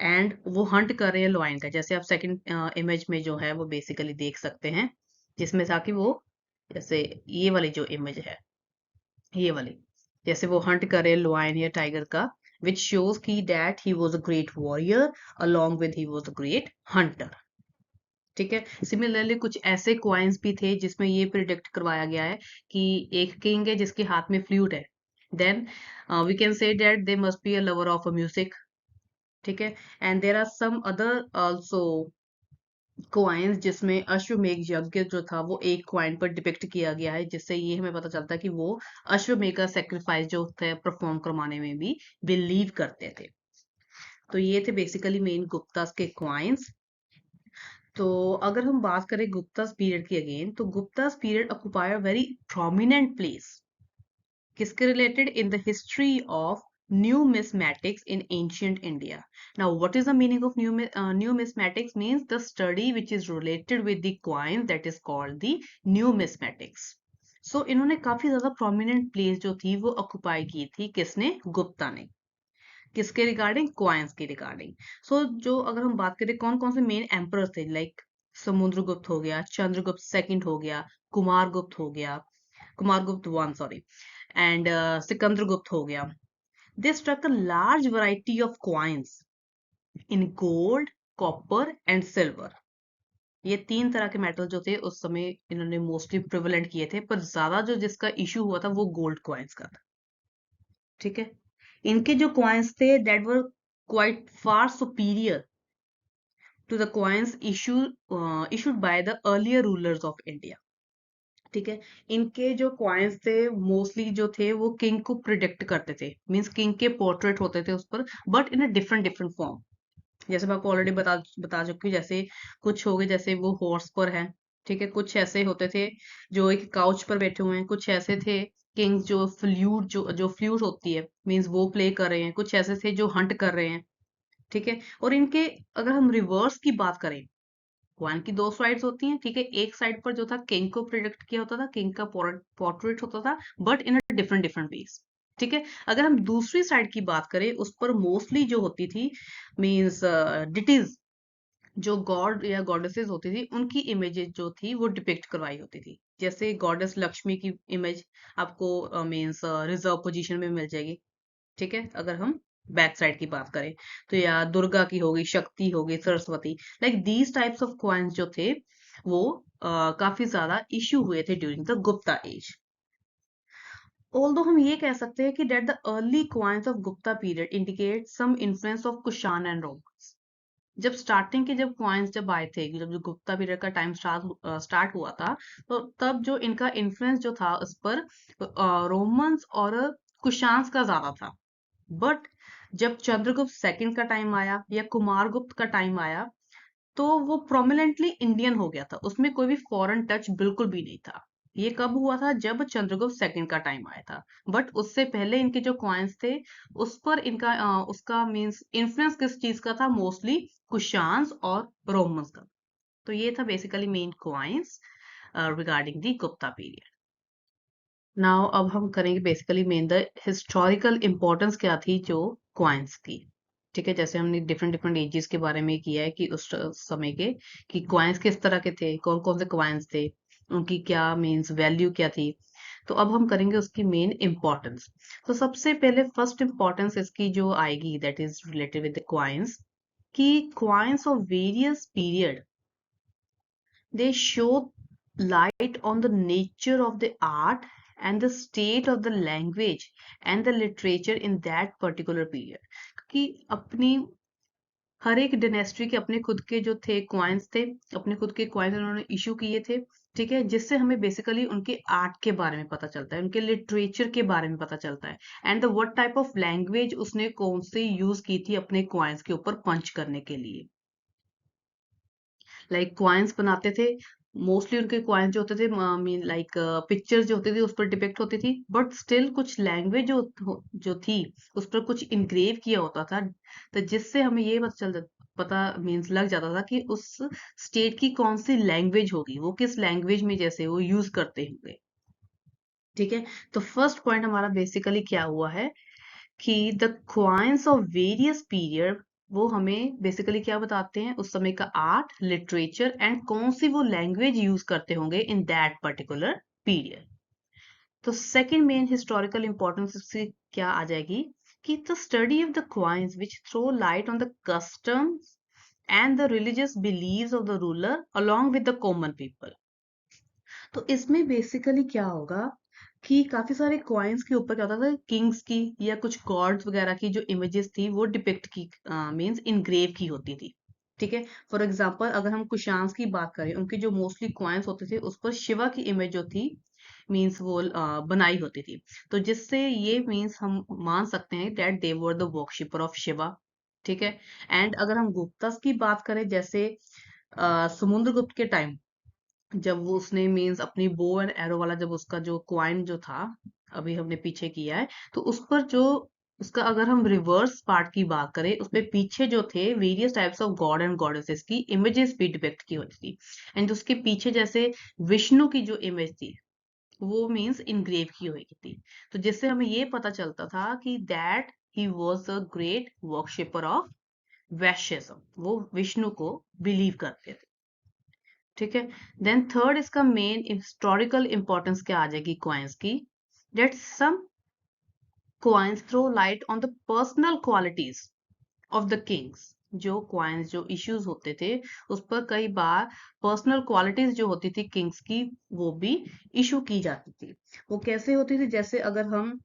एंड वो हंट कर रहे हैं लॉयन का, जैसे आप सेकंड इमेज में जो है वो बेसिकली देख सकते हैं, जिसमें था कि वो जैसे ये वाली जो इमेज है, ये वाली, जैसे वो हंट करे लॉयन या टाइगर का, विच शोज की that he was a great warrior along with he was a great Hunter, ठीक है। सिमिलरली कुछ ऐसे क्वाइंस भी थे जिसमें ये प्रिडिक्ट करवाया गया है कि एक किंग है जिसके हाथ में फ्लूट है, then we can say that they must be a lover of a music, ठीक है। And there are some other also coins जिसमें अश्वमेध यज्ञ जो था वो एक क्वाइन पर डिपिक्ट किया गया है, जिससे ये हमें पता चलता है कि वो अश्वमेध का सेक्रीफाइस जो थे परफॉर्म करवाने में भी बिलीव करते थे। तो ये थे बेसिकली मेन गुप्तास के क्वाइंस। तो अगर हम बात करें गुप्तास पीरियड की अगेन, तो Guptas period occupy a very prominent place किसके related in the history of numismatics in ancient India. Now, what is the meaning of numismatics? Means the study which is related with the coin, that is called the numismatics. So इन्होंने काफी ज्यादा prominent place जो थी वो ऑक्युपाई की थी, किसने? गुप्ता ने। किसके रिगार्डिंग? क्वाइंस के रिगार्डिंग। सो जो अगर हम बात करें कौन कौन से मेन एम्पर थे, लाइक समुद्रगुप्त हो गया, चंद्रगुप्त सेकंड हो गया, कुमारगुप्त हो गया, कुमारगुप्त वन सॉरी, एंड सिकंदरगुप्त हो गया। They struck a large variety of coins in gold, copper and silver. ये तीन तरह के मेटल जो थे उस समय इन्होंने मोस्टली प्रिवलेंट किए थे, पर ज्यादा जो जिसका इशू हुआ था वो गोल्ड कॉइन्स का था। ठीक है, इनके जो कॉइन्स थे that were quite far superior to the coins issued by the earlier rulers of India. ठीक है, इनके जो कॉइन्स थे मोस्टली जो थे वो किंग को प्रिडिक्ट करते थे, मींस किंग के पोर्ट्रेट होते थे उस पर, but in a different different form. जैसे मैं आपको ऑलरेडी बता बता चुकी हूँ, जैसे कुछ हो गए जैसे वो हॉर्स पर है, ठीक है, कुछ ऐसे होते थे जो एक काउच पर बैठे हुए हैं, कुछ ऐसे थे किंग्स जो फ्लूट जो फ्लूट होती है मींस वो प्ले कर रहे हैं, कुछ ऐसे थे जो हंट कर रहे हैं। ठीक है, और इनके अगर हम रिवर्स की बात करें, कॉइन की दो साइड्स होती हैं, ठीक है, एक साइड पर जो था किंग को प्रिडिक्ट किया होता था, किंग का पोर्ट्रेट होता था, but in a different different ways. ठीक है, अगर हम दूसरी साइड की बात करें उस पर मोस्टली जो होती थी मींस डिटीज, जो गॉड या गॉडेसेस होती थी उनकी इमेजेस जो थी वो डिपिक्ट करवाई होती थी। जैसे गॉडेस लक्ष्मी की इमेज आपको मींस रिजर्व पोजीशन में मिल जाएगी। ठीक है, अगर हम बैक साइड की बात करें तो या दुर्गा की होगी, शक्ति होगी, Saraswati, like these types of coins जो थे वो काफी ज्यादा इश्यू हुए थे during the Gupta age. Although हम ये कह सकते हैं कि that the early coins of Gupta period indicate some influence of Kushan and Romans. जब स्टार्टिंग के जब कॉइन्स जब आए थे, जब जो गुप्ता पीरियड का टाइम स्टार्ट हुआ था, तो तब जो इनका इन्फ्लुएंस जो था उस पर रोमन्स और कुशांस का ज्यादा था। बट जब चंद्रगुप्त सेकंड का टाइम आया या कुमारगुप्त का टाइम आया, तो वो प्रोमिनेंटली इंडियन हो गया था, उसमें कोई भी फॉरेन टच बिल्कुल भी नहीं था। ये कब हुआ था? जब चंद्रगुप्त सेकंड का टाइम आया था। बट उससे पहले इनके जो कॉइन्स थे उस पर इनका उसका मींस इन्फ्लुएंस किस चीज का था? मोस्टली कुशांस और रोमन्स का। तो ये था basically main coins regarding the Gupta period. Now अब हम करेंगे basically main the historical importance क्या थी जो क्वाइंस की। ठीक है, जैसे हमने डिफरेंट डिफरेंट एजेस के बारे में किया है कि उस समय के कि क्वाइंस किस तरह के थे, कौन कौन से क्वाइंस थे, उनकी क्या मीन्स वैल्यू क्या थी। तो अब हम करेंगे उसकी मेन इम्पोर्टेंस। तो सबसे पहले फर्स्ट इम्पोर्टेंस इसकी जो आएगी that is related with the coins, कि coins of various period they show light on the nature of the art and the state of the language and the literature in that particular period. कि अपनी हर एक डायनेस्टी के अपने खुद के जो थे क्वाइंस थे, अपने खुद के क्वाइंस उन्होंने इशू किए थे। ठीक है, जिससे हमें बेसिकली उनके आर्ट के बारे में पता चलता है, उनके लिटरेचर के बारे में पता चलता है, and the what type of language उसने कौन सी यूज की थी अपने क्वाइंस के ऊपर पंच करने के लिए। लाइक क्वाइंस बनाते थे, मोस्टली उनके क्वाइंस जो होते थे मीन लाइक पिक्चर्स जो होती थी उस पर डिपिक्ट होती थी, बट स्टिल कुछ लैंग्वेज जो थी उस पर कुछ इनग्रेव किया होता था, तो जिससे हमें ये पता मीन्स लग जाता था कि उस स्टेट की कौन सी लैंग्वेज होगी, वो किस लैंग्वेज में जैसे वो यूज करते होंगे। ठीक है, तो फर्स्ट पॉइंट हमारा बेसिकली क्या हुआ है कि the coins of various period वो हमें बेसिकली क्या बताते हैं? उस समय का आर्ट, लिटरेचर एंड कौन सी वो लैंग्वेज यूज करते होंगे इन दैट पर्टिकुलर पीरियड। तो सेकंड मेन हिस्टोरिकल इंपॉर्टेंस इससे क्या आ जाएगी कि the study of the coins which throw light on the customs and the religious believes of the ruler along with the common people. तो इसमें बेसिकली क्या होगा कि काफी सारे कॉइन्स के ऊपर क्या होता था, किंग्स की या कुछ गॉड्स वगैरह की जो इमेजेस थी वो डिपिक्ट की मींस इनग्रेव की होती थी। ठीक है। फॉर एग्जाम्पल अगर हम कुशांस की बात करें, उनके जो मोस्टली कॉइन्स होते थे उस पर शिवा की इमेज जो थी मीन्स वो बनाई होती थी। तो जिससे ये मीन्स हम मान सकते हैं that they were the worshipper of Shiva. ठीक है। एंड अगर हम गुप्तास की बात करें, जैसे समुद्रगुप्त के टाइम जब वो उसने मीन्स अपनी बो एंड एरो वाला जब उसका जो क्वाइन जो था, अभी हमने पीछे किया है, तो उस पर जो उसका अगर हम रिवर्स पार्ट की बात करें, उसपे पीछे जो थे various types of God and goddesses की इमेजेस भी डिपिक्ट की होती थी। एंड उसके पीछे जैसे विष्णु की जो इमेज थी वो मीन्स इनग्रेव की हुई थी। तो जिससे हमें ये पता चलता था कि that he was a great worshipper of Vaishnavism, वो विष्णु को बिलीव करते थे। ठीक है। देन थर्ड इसका मेन हिस्टोरिकल इंपॉर्टेंस क्या आ जाएगी कॉइन्स की, that some coins throw light on the personal qualities of the kings. जो कॉइन्स जो इश्यूज होते थे उस पर कई बार पर्सनल क्वालिटीज जो होती थी किंग्स की वो भी इशू की जाती थी। वो कैसे होती थी, जैसे अगर हम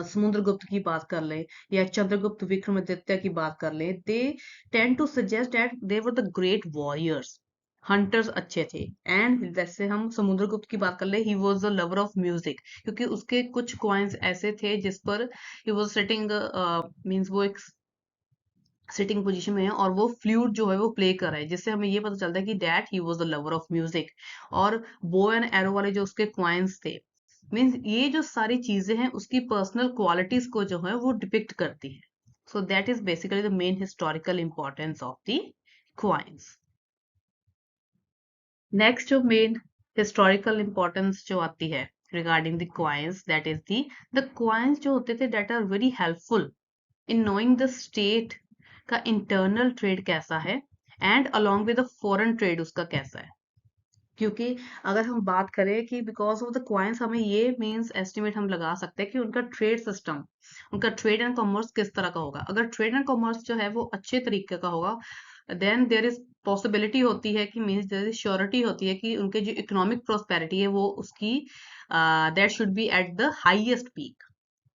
समुद्रगुप्त की बात कर ले या चंद्रगुप्त विक्रमादित्य की बात कर ले, they tend to suggest that they were the great warriors, hunters अच्छे थे। एंड जैसे हम समुद्रगुप्त की बात कर ले, he was the lover of music, क्योंकि उसके कुछ कॉइन्स ऐसे थे जिस पर ही वॉज सिटिंग मीन्स वो एक सिटिंग पोजीशन में है और वो फ्लूट जो है वो प्ले कर रहा है, जिससे हमें ये पता चलता है कि that he was the lover of music. और बो एंड एरो वाले जो उसके क्वाइंस थे, मीन्स ये जो सारी चीजें हैं उसकी पर्सनल क्वालिटीज को जो है वो डिपिक्ट करती है। So that is basically the main historical importance of the coins. Next जो मेन हिस्टोरिकल इंपॉर्टेंस जो आती है regarding the coins, that is the coins जो होते थे that are very helpful in knowing the state का इंटरनल ट्रेड कैसा है and along with the foreign trade उसका कैसा है। क्योंकि अगर हम बात करें कि बिकॉज ऑफ द क्वाइंस हमें ये मींस एस्टिमेट हम लगा सकते हैं कि उनका ट्रेड सिस्टम, उनका ट्रेड एंड कॉमर्स किस तरह का होगा। अगर ट्रेड एंड कॉमर्स जो है वो अच्छे तरीके का होगा, देन देयर इज पॉसिबिलिटी होती है कि मीन्स देयर इज श्योरिटी होती है कि उनके जो इकोनॉमिक प्रोस्पेरिटी है वो उसकी that should be at the highest peak.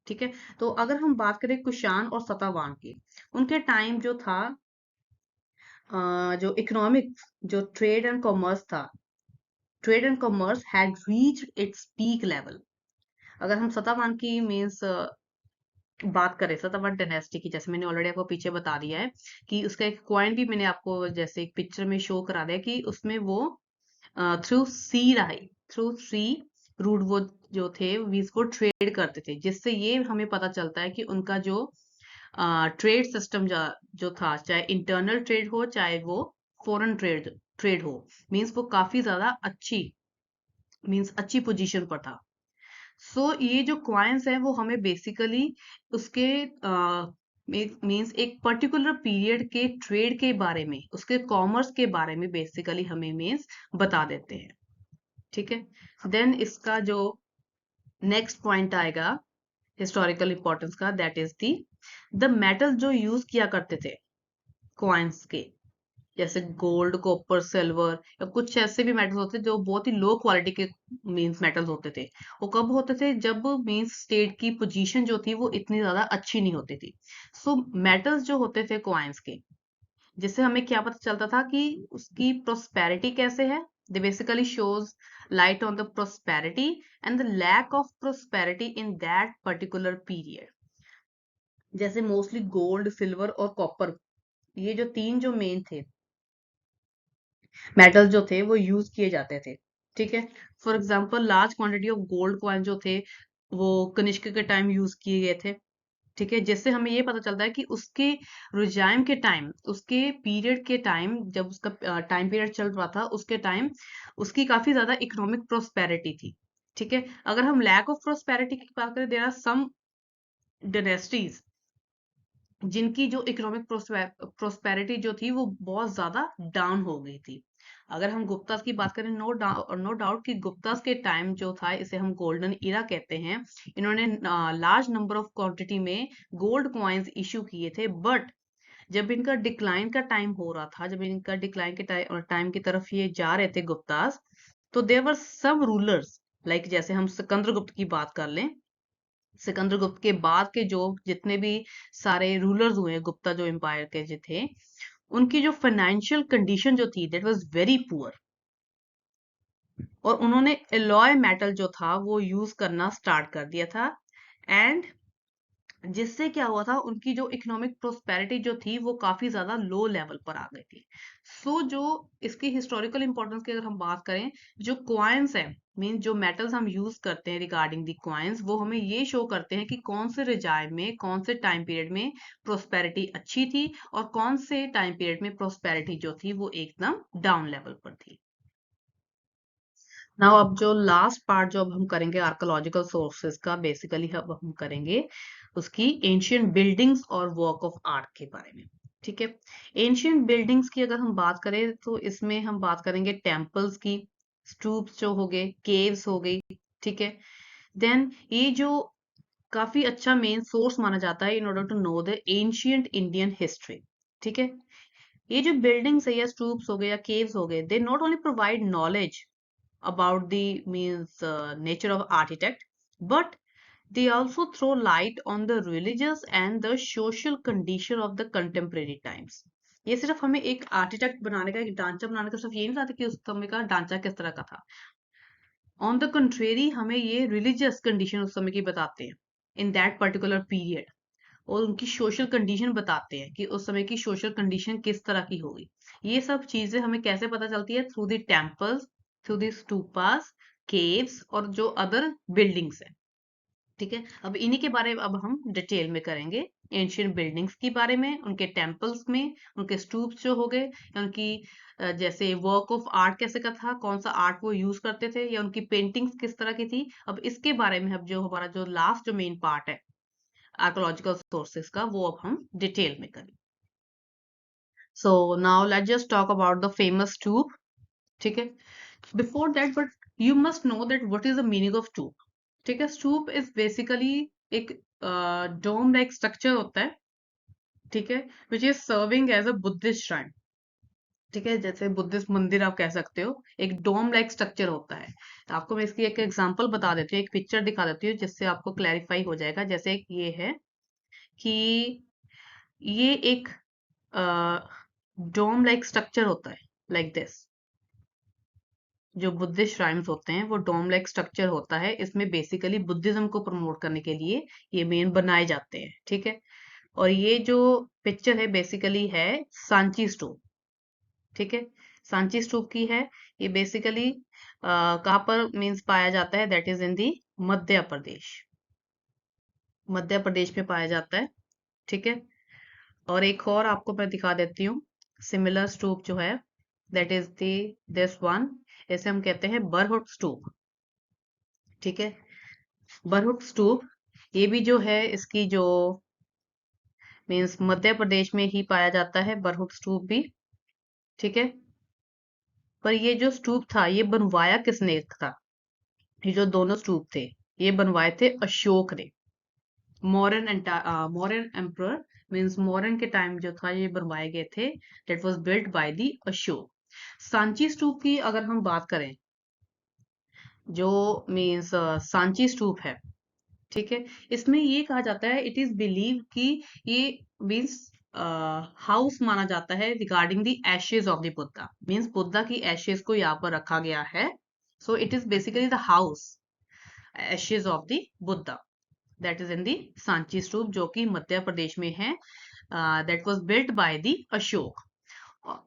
ठीक है। तो अगर हम बात करें कुषाण और सतावाहन की, उनके टाइम जो था जो इकोनॉमिक जो ट्रेड एंड कॉमर्स था, trade and commerce had reached its peak level. अगर हम सतावाहन की मीन्स बात करें, सतावाहन डायनेस्टी की, जैसे मैंने ऑलरेडी आपको पीछे बता दिया है कि उसका एक कॉइन भी मैंने आपको जैसे एक पिक्चर में शो करा दिया कि उसमें वो थ्रू सी रहे, थ्रू सी रूट वो जो थे मीन्स वो ट्रेड करते थे, जिससे ये हमें पता चलता है कि उनका जो ट्रेड सिस्टम जो था, चाहे इंटरनल ट्रेड हो चाहे वो फॉरेन ट्रेड ट्रेड हो, मीन्स वो काफी ज्यादा अच्छी मीन्स अच्छी पोजीशन पर था। सो ये जो क्वाइंस है वो हमें बेसिकली उसके मीन्स एक पर्टिकुलर पीरियड के ट्रेड के बारे में, उसके कॉमर्स के बारे में बेसिकली हमें मीन्स बता देते हैं। ठीक है। देन इसका जो नेक्स्ट पॉइंट आएगा हिस्टोरिकल इंपॉर्टेंस का, दैट इज द मेटल जो यूज किया करते थे कॉइन्स के, जैसे गोल्ड कॉपर सिल्वर या कुछ ऐसे भी मेटल्स होते थे जो बहुत ही लो क्वालिटी के मींस मेटल्स होते थे। वो कब होते थे, जब मींस स्टेट की पोजीशन जो थी वो इतनी ज्यादा अच्छी नहीं होती थी। सो मेटल्स जो होते थे कॉइन्स के, जिससे हमें क्या पता चलता था कि उसकी प्रोस्पेरिटी कैसे है। They basically shows light on the prosperity and the lack of prosperity in that particular period. जैसे मोस्टली गोल्ड सिल्वर और कॉपर, ये जो तीन जो मेन थे मेटल जो थे वो यूज किए जाते थे। ठीक है। For example large quantity of gold coin जो थे वो कनिष्क के टाइम यूज किए गए थे। ठीक है। जिससे हमें ये पता चलता है कि उसके रुझान के टाइम, उसके पीरियड के टाइम, जब उसका टाइम पीरियड चल रहा था उसके टाइम उसकी काफी ज्यादा इकोनॉमिक प्रोस्पेरिटी थी। ठीक है। अगर हम लैक ऑफ प्रोस्पेरिटी की बात करें, देयर आर सम डायनेस्टीज जिनकी जो इकोनॉमिक प्रोस्पेरिटी जो थी वो बहुत ज्यादा डाउन हो गई थी। अगर हम गुप्तास की बात करें, नो डाउट कि गुप्तास के टाइम जो था इसे हम गोल्डन इरा कहते हैं। इन्होंने लार्ज नंबर ऑफ क्वांटिटी में गोल्ड कॉइन्स इशू किए थे, बट जब इनका डिक्लाइन का टाइम हो रहा था, जब इनका डिक्लाइन के टाइम की तरफ ये जा रहे थे गुप्तास, तो there were some rulers like जैसे हम सिकंदर गुप्त की बात कर लें, सिकंदर गुप्त के बाद के जो जितने भी सारे रूलर्स हुए गुप्ता जो एम्पायर के जो थे, उनकी जो फाइनेंशियल कंडीशन जो थी दैट वाज वेरी पुअर, और उन्होंने एलॉय मेटल जो था वो यूज करना स्टार्ट कर दिया था। एंड जिससे क्या हुआ था, उनकी जो इकोनॉमिक प्रोस्पेरिटी जो थी वो काफी ज्यादा लो लेवल पर आ गई थी। सो जो इसकी हिस्टोरिकल इंपॉर्टेंस की अगर हम बात करें, जो क्वाइंस है, मीन जो मेटल्स हम यूज करते हैं रिगार्डिंग दी क्वाइंस, वो हमें ये शो करते हैं कि कौन से रिजाइम में, कौन से टाइम पीरियड में प्रोस्पेरिटी अच्छी थी और कौन से टाइम पीरियड में प्रोस्पेरिटी जो थी वो एकदम डाउन लेवल पर थी। नाउ अब जो लास्ट पार्ट जो अब हम करेंगे आर्कोलॉजिकल सोर्सेज का, बेसिकली अब हम करेंगे उसकी एंशियंट बिल्डिंग्स और वर्क ऑफ आर्ट के बारे में। ठीक है, एंशियंट बिल्डिंग्स की अगर हम बात करें तो इसमें हम बात करेंगे टेम्पल्स की, स्टूप्स जो हो गए, केव्स हो गई। ठीक है, देन ये जो काफी अच्छा मेन सोर्स माना जाता है in order to know the ancient Indian history. ठीक है, ये जो बिल्डिंग्स है या स्टूप्स हो गए या केव्स हो गए, दे not only provide knowledge about the means nature of architect, but they also throw light on the religious and the social condition of the contemporary times. ये सिर्फ हमें एक आर्किटेक्ट बनाने का, एक ढांचा बनाने का सिर्फ ये नहीं बताते कि उस समय का ढांचा किस तरह का था। ऑन द कंट्रेरी हमें ये रिलीजियस कंडीशन उस समय की बताते हैं इन दैट पर्टिकुलर पीरियड, और उनकी सोशल कंडीशन बताते हैं कि उस समय की सोशल कंडीशन किस तरह की होगी। ये सब चीजें हमें कैसे पता चलती है? Through the temples, through the stupas, caves और जो अदर बिल्डिंग्स है। ठीक है, अब इन्हीं के बारे में अब हम डिटेल में करेंगे, एंशियंट बिल्डिंग्स के बारे में, उनके टेम्पल्स में, उनके स्तूप्स जो हो गए, उनकी जैसे वर्क ऑफ आर्ट कैसे का था, कौन सा आर्ट वो यूज करते थे, या उनकी पेंटिंग्स किस तरह की थी। अब इसके बारे में अब जो हमारा जो लास्ट जो मेन पार्ट है आर्कोलॉजिकल सोर्सेस का, वो अब हम डिटेल में करें। So now let's just talk about the famous tube. ठीक है, before that but you must know that what is the meaning of tube. ठीक है, ट्यूब इज बेसिकली एक डोम लाइक स्ट्रक्चर होता है। ठीक है, which is serving as a Buddhist shrine. ठीक है, जैसे बुद्धिस्ट मंदिर आप कह सकते हो, एक डोम लाइक स्ट्रक्चर होता है। तो आपको मैं इसकी एक एग्जांपल बता देती हूँ, एक पिक्चर दिखा देती हूँ जिससे आपको क्लैरिफाई हो जाएगा। जैसे ये है कि ये एक डोम लाइक स्ट्रक्चर होता है, लाइक दिस। जो बुद्धिस्ट श्राइन्स होते हैं वो डोम लाइक स्ट्रक्चर होता है, इसमें बेसिकली बुद्धिज्म को प्रमोट करने के लिए ये मेन बनाए जाते हैं। ठीक है, और ये जो पिक्चर है बेसिकली है सांची स्तूप। ठीक है, सांची स्तूप की है। ये बेसिकली कहाँ पर मीन्स पाया जाता है? दैट इज इन दी मध्य प्रदेश। मध्य प्रदेश में पाया जाता है। ठीक है, और एक और आपको मैं दिखा देती हूँ सिमिलर स्तूप जो है, that is the this one. इसे हम कहते हैं बरहुट स्तूप। ठीक है, बरहुट स्तूप ये भी जो है इसकी जो मीन्स मध्य प्रदेश में ही पाया जाता है, बरहुट स्तूप भी। ठीक है, पर ये जो स्तूप था ये बनवाया किसने था? ये जो दोनों स्तूप थे ये बनवाए थे अशोक ने। मौर्यन एम्परर मीन्स मौर्यन के टाइम जो था ये बनवाए गए थे। That was built by the Ashoka. Sanchi stupa की अगर हम बात करें, जो मीन्स सांची स्तूप है, ठीक है, इसमें ये कहा जाता है, इट इज बिलीव कि ये मीन्स हाउस माना जाता है regarding the ashes of the Buddha. Means Buddha की एशेज को यहाँ पर रखा गया है। So it is basically the house ashes of the Buddha, that is in the Sanchi stupa जो कि मध्य प्रदेश में है। That was built by the Ashoka.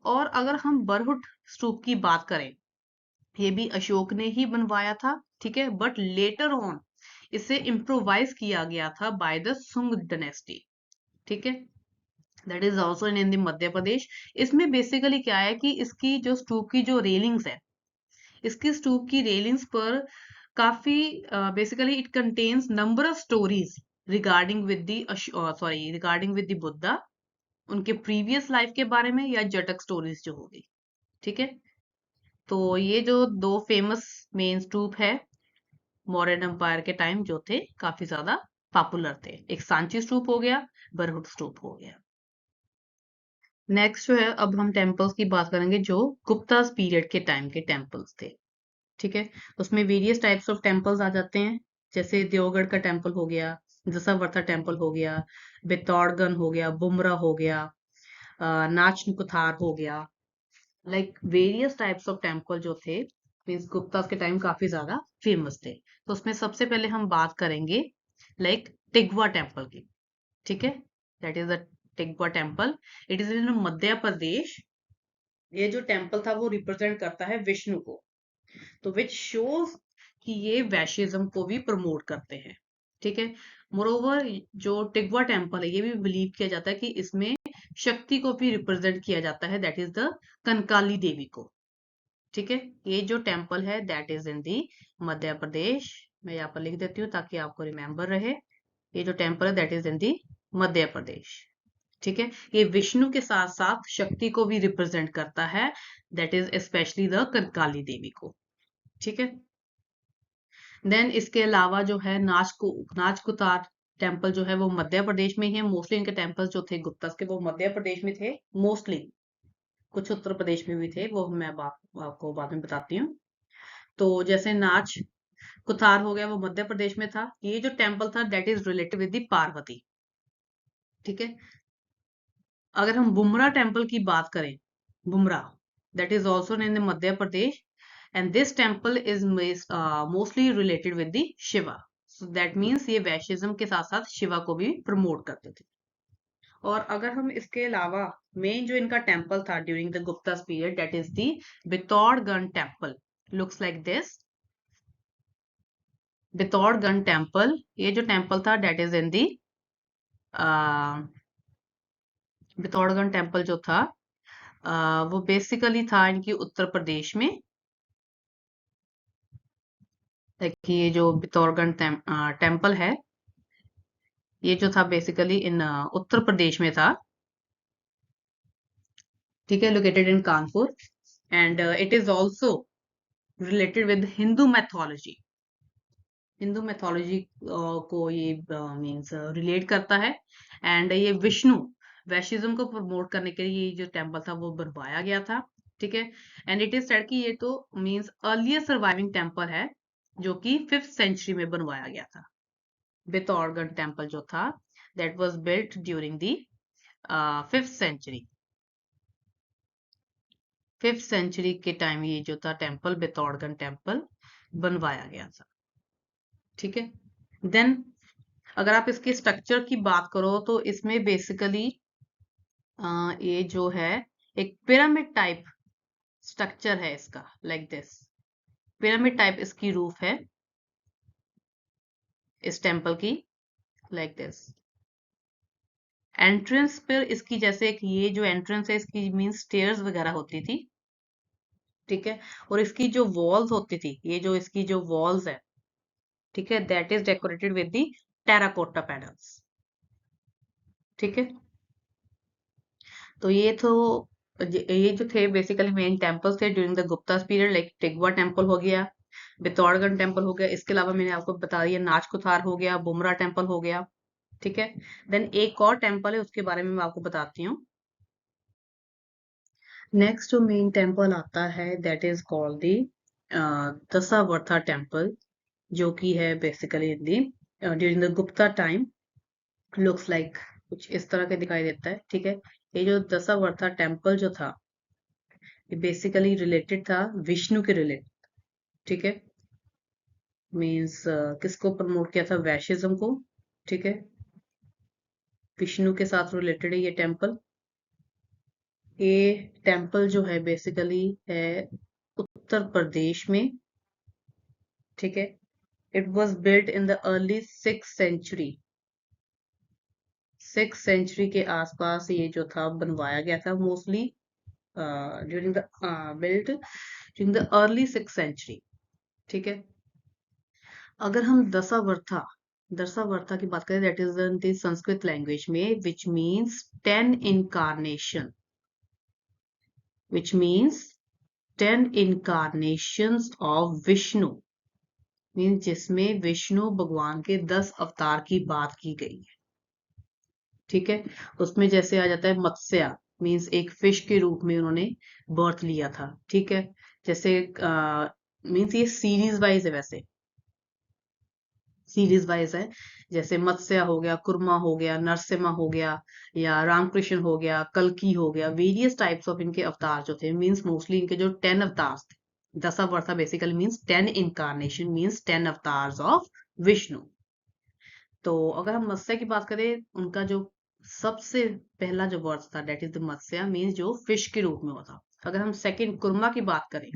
और अगर हम बरहुट स्तूप की बात करें, ये भी अशोक ने ही बनवाया था। ठीक है, बट लेटर ऑन इसे इम्प्रोवाइज किया गया था बाय द सुंग डायनेस्टी। ठीक है, that is also in the Madhya Pradesh. इसमें बेसिकली क्या है कि इसकी जो स्तूप की जो रेलिंग्स है, इसकी स्तूप की रेलिंग्स पर काफी basically it contains number of stories regarding with the sorry regarding with the Buddha, उनके प्रीवियस लाइफ के बारे में, या जटक स्टोरीज जो होगी। ठीक है, तो ये जो दो फेमस मेन स्तूप है मौर्यन एम्पायर के टाइम जो थे काफी ज्यादा पॉपुलर थे, एक सांची स्तूप हो गया, बरहुट स्तूप हो गया। नेक्स्ट जो है अब हम टेम्पल्स की बात करेंगे जो गुप्तास पीरियड के टाइम के टेम्पल्स थे। ठीक है, उसमें वेरियस टाइप्स ऑफ टेम्पल्स आ जाते हैं, जैसे देवगढ़ का टेम्पल हो गया, दशावर्था टेम्पल हो गया, बेतौड़गन हो गया, बुमरा हो गया, नाच कुथार हो गया, like various types of temple जो थे मीन्स गुप्ता के टाइम काफी ज्यादा फेमस थे। तो उसमें सबसे पहले हम बात करेंगे लाइक टिगवा टेम्पल की, ठीक है। That is the Tigawa temple, it is in Madhya Pradesh. ये जो टेम्पल था वो रिप्रेजेंट करता है विष्णु को, तो विच शोज कि ये वैशिज्म को भी प्रमोट करते हैं, ठीक है। मोरोवर जो टिगवा टेम्पल है ये भी बिलीव किया जाता है कि इसमें शक्ति को भी रिप्रेजेंट किया जाता है, that is the Kankali Devi को, ठीक है। ये जो टेम्पल है दैट इज इन दी मध्य प्रदेश। मैं यहाँ पर लिख देती हूँ ताकि आपको रिमेम्बर रहे। ये जो टेम्पल है दैट इज इन दी मध्य प्रदेश, ठीक है। ये विष्णु के साथ साथ शक्ति को भी रिप्रेजेंट करता है, that is specially the Kankali Devi को, ठीक है। देन इसके अलावा जो है नाचकुतार टेम्पल जो है वो मध्य प्रदेश में ही है। मोस्टली इनके टेम्पल जो थे गुप्ता के वो मध्य प्रदेश में थे मोस्टली, कुछ उत्तर प्रदेश में भी थे, वो मैं आपको बाद में बताती हूँ। तो जैसे नाच कुथार हो गया वो मध्य प्रदेश में था। ये जो टेम्पल था that is related with the Parvati, ठीक है। अगर हम बुमरा टेम्पल की बात करें, Bumrah that is also in Madhya Pradesh, and this temple is mostly related with the Shiva. So that means ये वैशिज्म के साथ साथ शिवा को भी प्रमोट करते थे। और अगर हम इसके अलावा मेन जो इनका टेम्पल था during the Gupta period that is the Bitaurgarh temple, looks like this. Bitaurgarh temple, ये जो टेम्पल था that is in the Bitaurgarh temple जो था वो बेसिकली था इनकी उत्तर प्रदेश में। देखिए ये जो बितौरगढ़ टेम्पल है ये जो था बेसिकली इन उत्तर प्रदेश में था, ठीक है, located in Kanpur. And it is also related with Hindu mythology. Hindu mythology को ये मीन्स रिलेट करता है। एंड ये विष्णु वैशिज्म को प्रमोट करने के लिए ये जो टेम्पल था वो बनवाया गया था, ठीक है। एंड इट इज सेड कि ये तो मीन्स अर्लियर सर्वाइविंग टेम्पल है जो कि 5th सेंचुरी में बनवाया गया था। बितौरगढ़ टेम्पल जो था that was built during the 5th century. 5th century के टाइम ये जो था टेम्पल बितौरगढ़ टेम्पल बनवाया गया था, ठीक है। देन अगर आप इसके स्ट्रक्चर की बात करो तो इसमें बेसिकली ये जो है एक पिरामिड टाइप स्ट्रक्चर है इसका, लाइक दिस। पिरामिड टाइप इसकी रूफ है इस टेम्पल की, लाइक दिस। एंट्रेंस पर इसकी जैसे एक ये जो एंट्रेंस है इसकी मीन स्टेयर्स वगैरह होती थी, ठीक है। और इसकी जो वॉल्स होती थी, ये जो इसकी जो वॉल्स है, ठीक है, that is decorated with the terracotta panels, ठीक है। तो ये जो थे बेसिकली मेन टेम्पल्स थे during the Gupta period, like Tigawa temple हो गया, बितौड़गढ़ टेम्पल हो गया, इसके अलावा मैंने आपको बता दिया नाच कुथार हो गया, बुमरा टेम्पल हो गया, ठीक है। देन एक और टेम्पल है उसके बारे में मैं आपको बताती हूँ। नेक्स्ट जो मेन टेम्पल आता है that is called the Dashavatara temple, जो कि है basically in the during the Gupta time, looks like कुछ इस तरह के दिखाई देता है, ठीक है। ये जो दशावथा टेम्पल जो था ये बेसिकली रिलेटेड था विष्णु के रिलेटेड, ठीक है। मीन्स किसको प्रमोट किया था, वैशिज्म को, ठीक है। विष्णु के साथ रिलेटेड है ये टेम्पल। ये टेम्पल जो है बेसिकली है उत्तर प्रदेश में, ठीक है। It was built in the early 6th century. 6th century के आसपास ये जो था बनवाया गया था, mostly during the built during the early 6th century, ठीक है। अगर हम दशावथा की बात करें that is in the Sanskrit language में which means 10 incarnation, which means 10 incarnations of Vishnu, means जिसमें विष्णु भगवान के 10 अवतार की बात की गई है, ठीक है। उसमें जैसे आ जाता है मत्स्य, मीन्स एक फिश के रूप में उन्होंने बर्थ लिया था, ठीक है। जैसे मीन्स ये सीरीज वाइज है, वैसे सीरीज वाइज है। जैसे मत्स्य हो गया, कुर्मा हो गया, नरसिम्हा हो गया, या रामकृष्ण हो गया, कल्कि हो गया, वेरियस टाइप्स ऑफ इनके अवतार जो थे, मीन्स मोस्टली इनके जो 10 अवतार थे, Dashavatar basically means 10 incarnation, means 10 avatars of Vishnu. तो अगर हम मत्स्य की बात करें, उनका जो सबसे पहला जो वर्ड था that is the Matsya, means जो फिश के रूप में हुआ था। अगर हम सेकंड कुर्मा की बात करें,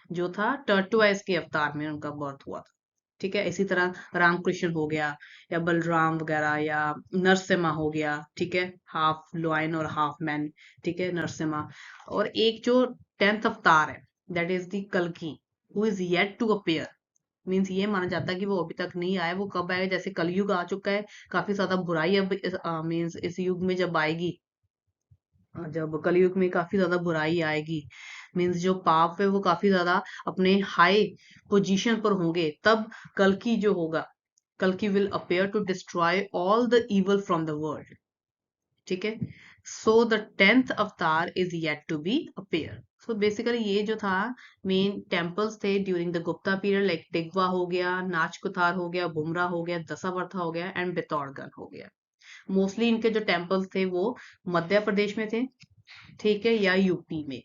जो था टर्टुआइज के अवतार में उनका बर्थ हुआ था। ठीक है, इसी तरह रामकृष्ण हो गया, या बलराम वगैरह, या नरसिम्हा हो गया। ठीक है, हाफ लॉयन और हाफ मैन। ठीक है, नरसिम्हा। और एक जो 10th अवतार है दैट इज द कल्कि, who is yet to appear, means ये माना जाता है कि वो अभी तक नहीं आया, वो कब आएगा, जैसे कलयुग आ चुका है, काफी ज्यादा बुराई अब मीन्स इस युग में जब आएगी, जब कलयुग में काफी ज्यादा बुराई आएगी, मीन्स जो पाप है वो काफी ज्यादा अपने हाई पोजीशन पर होंगे, तब कल्कि जो होगा, कल्कि will appear to destroy all the evil from the world. ठीक है, so the 10th avatar is yet to be appear. So basically ये जो था, मेन टेम्पल्स थे during the Gupta period, like Tigawa हो गया, नाचकुथार हो गया, बुमरा हो गया, दशावर्था हो गया, एंड बितौरगढ़ हो गया। मोस्टली इनके जो टेम्पल्स थे वो मध्य प्रदेश में थे। ठीक है, या यूपी में,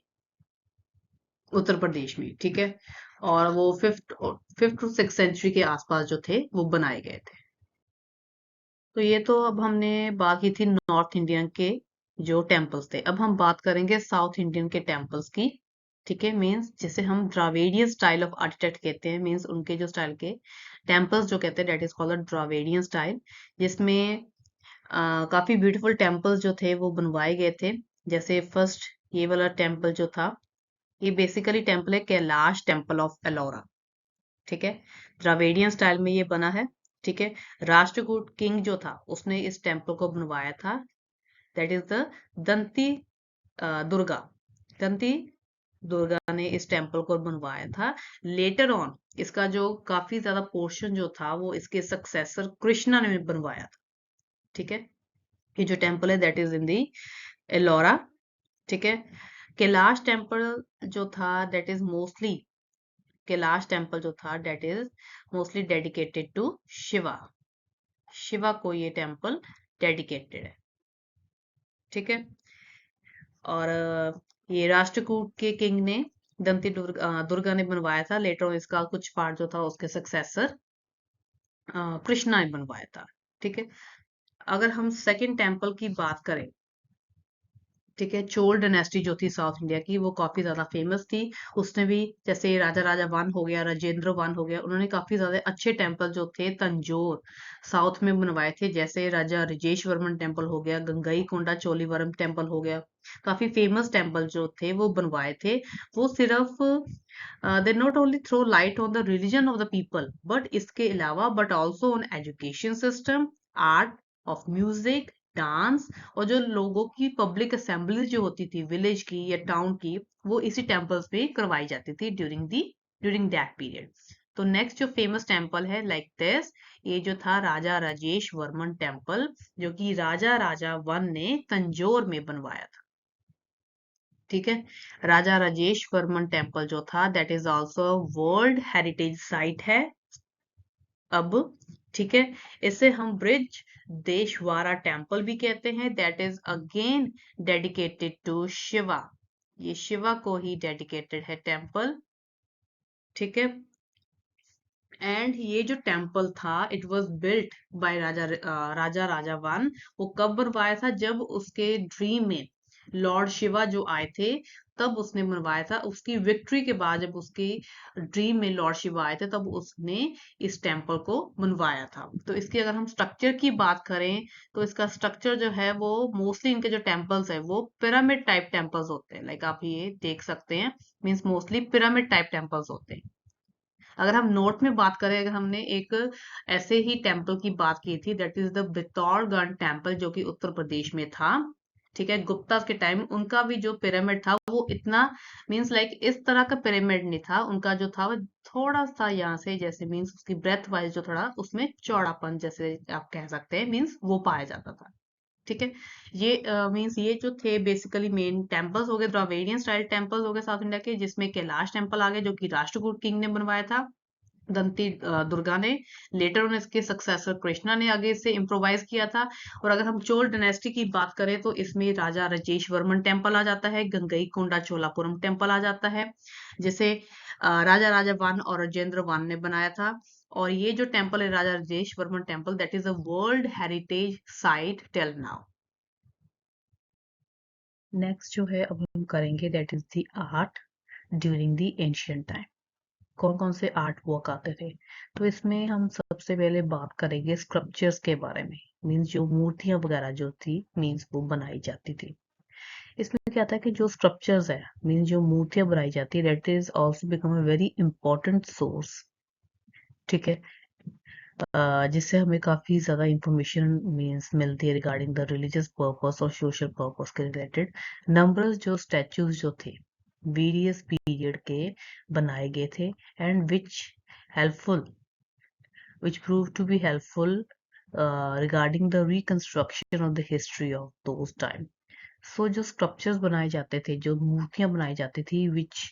उत्तर प्रदेश में। ठीक है, और वो फिफ्थ टू सिक्स सेंचुरी के आसपास जो थे वो बनाए गए थे। तो ये तो अब हमने बात की थी नॉर्थ इंडियन के जो टेम्पल्स थे। अब हम बात करेंगे साउथ इंडियन के टेम्पल्स की। ठीक है, मीन्स जिसे हम द्राविडियन स्टाइल ऑफ आर्किटेक्ट कहते हैं, मीन्स उनके जो स्टाइल के टेम्पल्स जो कहते हैं that is called Dravidian style, जिसमें काफी ब्यूटीफुल टेम्पल्स जो थे वो बनवाए गए थे। जैसे फर्स्ट ये वाला टेम्पल जो था, ये बेसिकली टेम्पल है कैलाश टेम्पल ऑफ एलोरा। ठीक है, द्राविडियन स्टाइल में ये बना है। ठीक है, राष्ट्रकूट किंग जो था उसने इस टेम्पल को बनवाया था, दैट इज द दंती दुर्गा। दंती दुर्गा ने इस टेम्पल को बनवाया था। लेटर ऑन इसका जो काफी ज्यादा पोर्शन जो था वो इसके सक्सेसर कृष्णा ने बनवाया था। ठीक है, ये जो टेम्पल है that is in the Ellora. ठीक है, कैलाश टेम्पल जो था that is mostly, Kailash temple जो था that is mostly dedicated to Shiva. Shiva को ये टेम्पल डेडिकेटेड है। ठीक है, और ये राष्ट्रकूट के किंग ने दुर्गा ने बनवाया था। लेटर इसका कुछ पार्ट जो था उसके सक्सेसर कृष्णा ने बनवाया था। ठीक है, अगर हम सेकंड टेम्पल की बात करें, ठीक है, चोल डायनेस्टी जो थी साउथ इंडिया की वो काफी ज्यादा फेमस थी। उसने भी, जैसे राजा राजा वन हो गया, राजेंद्र वन हो गया, उन्होंने काफी ज्यादा अच्छे टेम्पल जो थे तंजोर साउथ में बनवाए थे। जैसे राजा राजेश वर्मन टेम्पल हो गया, गंगई कोंडा चोलीवरम टेम्पल हो गया, काफी फेमस टेम्पल जो थे वो बनवाए थे। वो सिर्फ they not only throw light on the religion of the people, but इसके अलावा but also on education system, art of music, dance, और जो लोगों की पब्लिक असेंबलीज जो होती थी विलेज की या टाउन की, वो इसी टेम्पल्स पे करवाई जाती थी ड्यूरिंग दैट पीरियड। तो नेक्स्ट जो फेमस टेम्पल है लाइक दिस, ये जो था राजा राजेश वर्मन टेम्पल, जो कि राजा राजा वन ने तंजोर में बनवाया था। ठीक है, राजा राजेश वर्मन टेम्पल जो था that is also world heritage site है अब। ठीक है, इसे हम ब्रिज देशवारा टेम्पल भी कहते हैं, that is again dedicated to Shiva. ये शिवा को ही डेडिकेटेड है टेम्पल। ठीक है, एंड ये जो टेम्पल था it was built bye Raja Raja one. वो कब बनवाया था, जब उसके ड्रीम में लॉर्ड शिवा जो आए थे तब उसने बनवाया था। उसकी विक्ट्री के बाद जब उसकी ड्रीम में लॉर्ड शिवा आए थे तब उसने इस टेम्पल को बनवाया था। तो इसकी अगर हम स्ट्रक्चर की बात करें, तो इसका स्ट्रक्चर जो है वो मोस्टली इनके जो टेम्पल्स है वो पिरामिड टाइप टेम्पल्स होते हैं, लाइक आप ये देख सकते हैं, means mostly pyramid type temples होते हैं। अगर हम नॉर्थ में बात करें, अगर हमने एक ऐसे ही टेम्पल की बात की थी दैट इज द बितौरगढ़ टेम्पल, जो कि उत्तर प्रदेश में था। ठीक है, गुप्ता के टाइम उनका भी जो पिरामिड था वो इतना, मींस लाइक इस तरह का पिरामिड नहीं था उनका, जो था वो थोड़ा सा यहाँ से जैसे, मींस उसकी ब्रेथ वाइज जो थोड़ा उसमें चौड़ापन जैसे आप कह सकते हैं, मींस वो पाया जाता था। ठीक है, ये मींस ये जो थे बेसिकली मेन टेम्पल्स हो गए, द्रविडियन स्टाइल टेम्पल्स हो गए साउथ इंडिया के, जिसमें कैलाश टेम्पल आ गए जो कि राष्ट्रकूट किंग ने बनवाया था। दंती दुर्गा ने, लेटर on इसके सक्सेसर कृष्णा ने आगे इसे इम्प्रोवाइज किया था। और अगर हम चोल डायनेस्टी की बात करें तो इसमें राजा राजेश वर्मन टेम्पल आ जाता है, गंगई कोंडा चोलापुरम टेम्पल आ जाता है, जिसे राजा राजा वन और राजेंद्र वन ने बनाया था। और ये जो टेम्पल है Raja Rajesh Varman temple, that is a world heritage site till now. Next जो है अब हम करेंगे that is the art during the ancient time. कौन कौन से आर्ट वर्क आते थे, तो इसमें हम सबसे पहले बात करेंगे स्क्रप्चर्स के बारे में। मीन्स जो मूर्तियां वगैरह जो थी, मीन्स वो बनाई जाती थी। इसमें क्या था कि जो स्क्रप्चर्स है, मीन्स जो मूर्तियां बनाई जाती है, that is also become a very important source. ठीक है, जिससे हमें काफी ज्यादा इंफॉर्मेशन मीन्स मिलती है रिगार्डिंग द रिलीजियस पर्पस और सोशल पर्पस के रिलेटेड। नंबर्स जो स्टैचूज जो थे वेरियस पीरियड के बनाए गए थे, and helpful which proved to be helpful regarding the reconstruction of the history of those time. So जो sculptures बनाए जाते थे, जो मूर्तियां बनाई जाती थी, which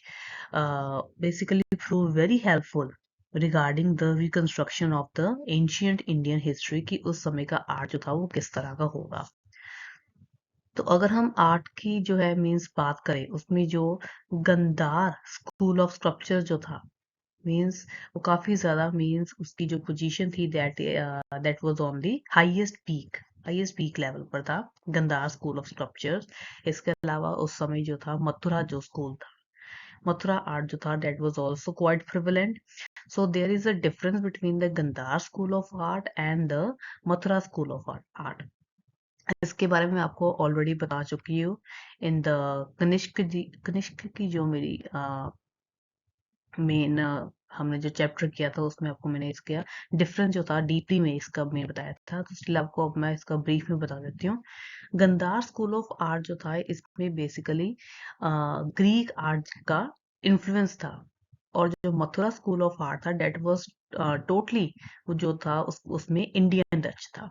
basically prove very helpful regarding the reconstruction of the ancient Indian history कि उस समय का आर्ट जो था वो किस तरह का होगा। तो अगर हम आर्ट की जो है मीन्स बात करें, उसमें जो गंधार स्कूल ऑफ स्कल्पचर जो था, मीन्स वो काफी ज्यादा मीन्स उसकी जो पोजीशन थी that was on the highest peak level पर था गंधार स्कूल ऑफ स्कल्पचर्स। इसके अलावा उस समय जो था मथुरा जो स्कूल था, मथुरा आर्ट जो था, that was also quite prevalent. So there is a difference between the Gandhara school of art and the Mathura school of art. इसके बारे में आपको ऑलरेडी बता चुकी हूँ इन द कनिष्क की जो मेरी मेन हमने जो चैप्टर किया था उसमें आपको मैंने इसका डिफरेंस जो था डीपली में इसका मैं बताया था, तो इसलिए आपको अब मैं इसका ब्रीफ में बता देती हूँ। गंधार स्कूल ऑफ आर्ट जो था, इसमें बेसिकली ग्रीक आर्ट का इन्फ्लुएंस था। और जो मथुरा स्कूल ऑफ आर्ट था, डेट वाज टोटली जो था उसमें इंडियन टच था।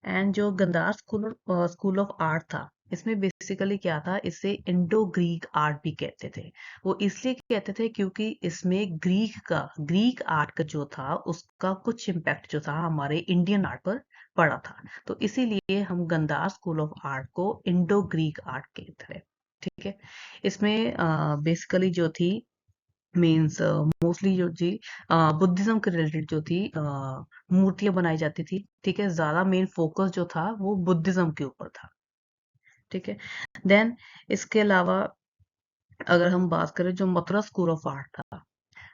एंड जो गंधार स्कूल ऑफ आर्ट था, इसमें बेसिकली क्या था, इसे इंडो ग्रीक आर्ट भी कहते थे। वो इसलिए कहते थे क्योंकि इसमें ग्रीक आर्ट का जो था उसका कुछ इम्पैक्ट जो था हमारे इंडियन आर्ट पर पड़ा था। तो इसीलिए हम गंधार स्कूल ऑफ आर्ट को इंडो ग्रीक आर्ट कहते थे। ठीक है, इसमें बेसिकली जो थी मीन्स मोस्टली जो थी बुद्धिज्म के रिलेटेड जो थी मूर्तियां बनाई जाती थी। ठीक है, ज्यादा मेन फोकस जो था वो बुद्धिज्म के ऊपर था। ठीक है, देन इसके अलावा अगर हम बात करें जो मथुरा स्कूल ऑफ आर्ट था,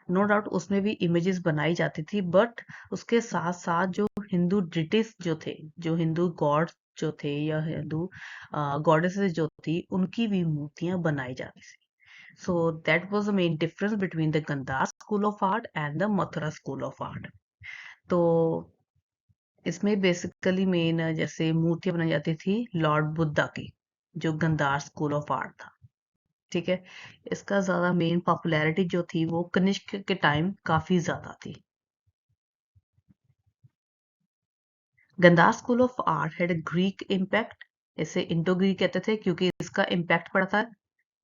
नो डाउट उसमें भी इमेजेस बनाई जाती थी, बट उसके साथ साथ जो हिंदू डिटीज जो थे, जो हिंदू गॉड्स जो थे या हिंदू गॉडेसेस जो थी, उनकी भी मूर्तियां बनाई जाती थी। So that was the main difference between the Gandhar school of art and the Mathura school of art. तो इसमें बेसिकली मेन जैसे मूर्तियां बनाई जाती थी लॉर्ड बुद्धा की, जो गंधार स्कूल ऑफ आर्ट था। ठीक है, इसका ज्यादा मेन पॉपुलैरिटी जो थी वो कनिष्क के टाइम काफी ज्यादा थी। Gandhara school of art had Greek impact, इसे इंडो ग्रीक कहते थे क्योंकि इसका इम्पैक्ट पड़ा था।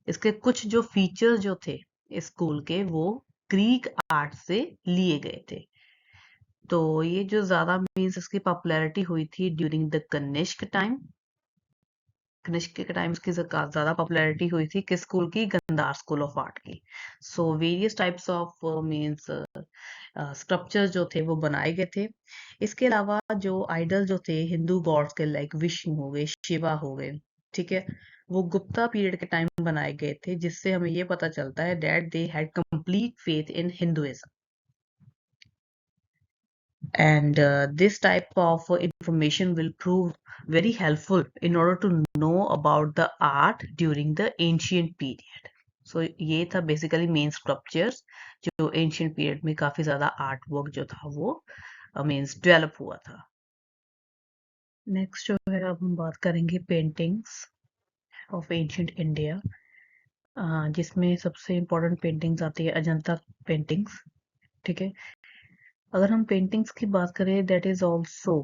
इसके कुछ जो फीचर्स जो थे इस स्कूल के, वो ग्रीक आर्ट से लिए गए थे। तो ये जो ज्यादा मीन्स इसकी पॉपुलैरिटी हुई थी during the Kanishka time. Kanishka के टाइम इसकी ज्यादा पॉपुलैरिटी हुई थी किस स्कूल की, गंधार स्कूल ऑफ आर्ट की। So various types of means sculptures जो थे वो बनाए गए थे। इसके अलावा जो आइडल जो थे हिंदू गॉड्स के, लाइक विष्णु हो गए, शिवा हो गए, ठीक है, वो गुप्ता पीरियड के टाइम बनाए गए थे, जिससे हमें ये पता चलता है that they had complete faith in Hinduism. And this type of information will prove very helpful in order to know about the art during the ancient period. So ये था basically main sculptures जो ancient period में काफी ज्यादा आर्ट वर्क जो था वो मीन्स डेवलप हुआ था। नेक्स्ट जो है अब हम बात करेंगे पेंटिंग्स ऑफ एंशियंट इंडिया, जिसमें सबसे इम्पोर्टेंट पेंटिंग्स आती है अजंता पेंटिंग्स। ठीक है, अगर हम पेंटिंग्स की बात करें, that is also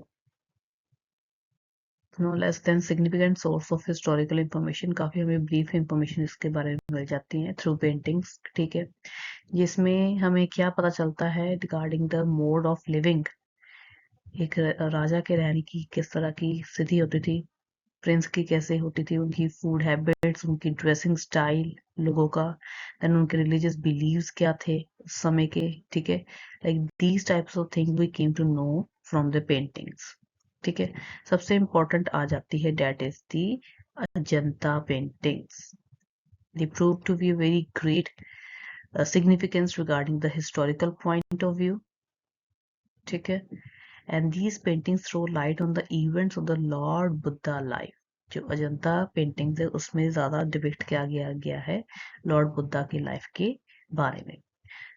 no less than significant source of historical information, काफी हमें ब्रीफ इंफॉर्मेशन इसके बारे में मिल जाती है थ्रू पेंटिंग्स, ठीक है, जिसमें हमें क्या पता चलता है regarding the mode of living, एक राजा के रहने की किस तरह की स्थिति होती थी, प्रिंस की कैसे होती थी, उनकी फूड हैबिट्स, उनकी ड्रेसिंग स्टाइल लोगों का, देन उनके रिलीजियस बिलीव्स क्या थे उस समय के, ठीक है, like these types of thing we came to know from the paintings, ठीक है। सबसे इम्पोर्टेंट आ जाती है that is the Ajanta paintings, they proved to be a very great significance regarding the historical point of view, ठीक है, and these paintings throw light on the events of the Lord Buddha life. जो अजंता पेंटिंग्स है उसमें ज्यादा डिपिक्ट किया गया है लॉर्ड बुद्धा की लाइफ के बारे में।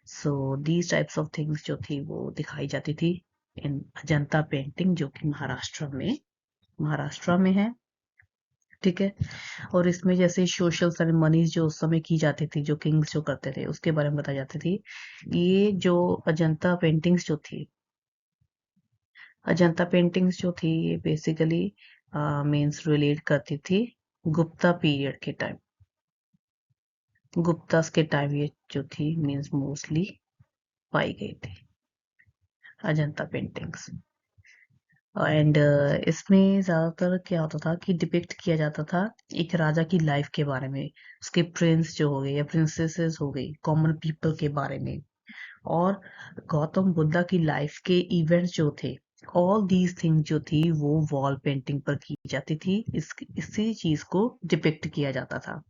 So these types of things जो थी वो दिखाई जाती थी इन अजंता पेंटिंग, जो कि महाराष्ट्र में है, ठीक है। और इसमें जैसे सोशल सेरेमनीज जो उस समय की जाती थी, जो किंग्स जो करते थे उसके बारे में बताई जाती थी। ये जो अजंता पेंटिंग्स जो थी, अजंता पेंटिंग्स जो थी ये बेसिकली मीन्स रिलेट करती थी गुप्ता पीरियड के टाइम, गुप्तास के टाइम ये जो थी मीन्स मोस्टली पाई गई थी अजंता पेंटिंग्स। एंड इसमें ज्यादातर क्या होता था कि डिपिक्ट किया जाता था एक राजा की लाइफ के बारे में, उसके प्रिंस जो हो गए या प्रिंसेसेस हो गई, कॉमन पीपल के बारे में, और गौतम बुद्धा की लाइफ के इवेंट्स जो थे, ऑल दीज थिंग जो थी वो वॉल पेंटिंग पर की जाती थी, इसी चीज को डिपिक्ट किया जाता था।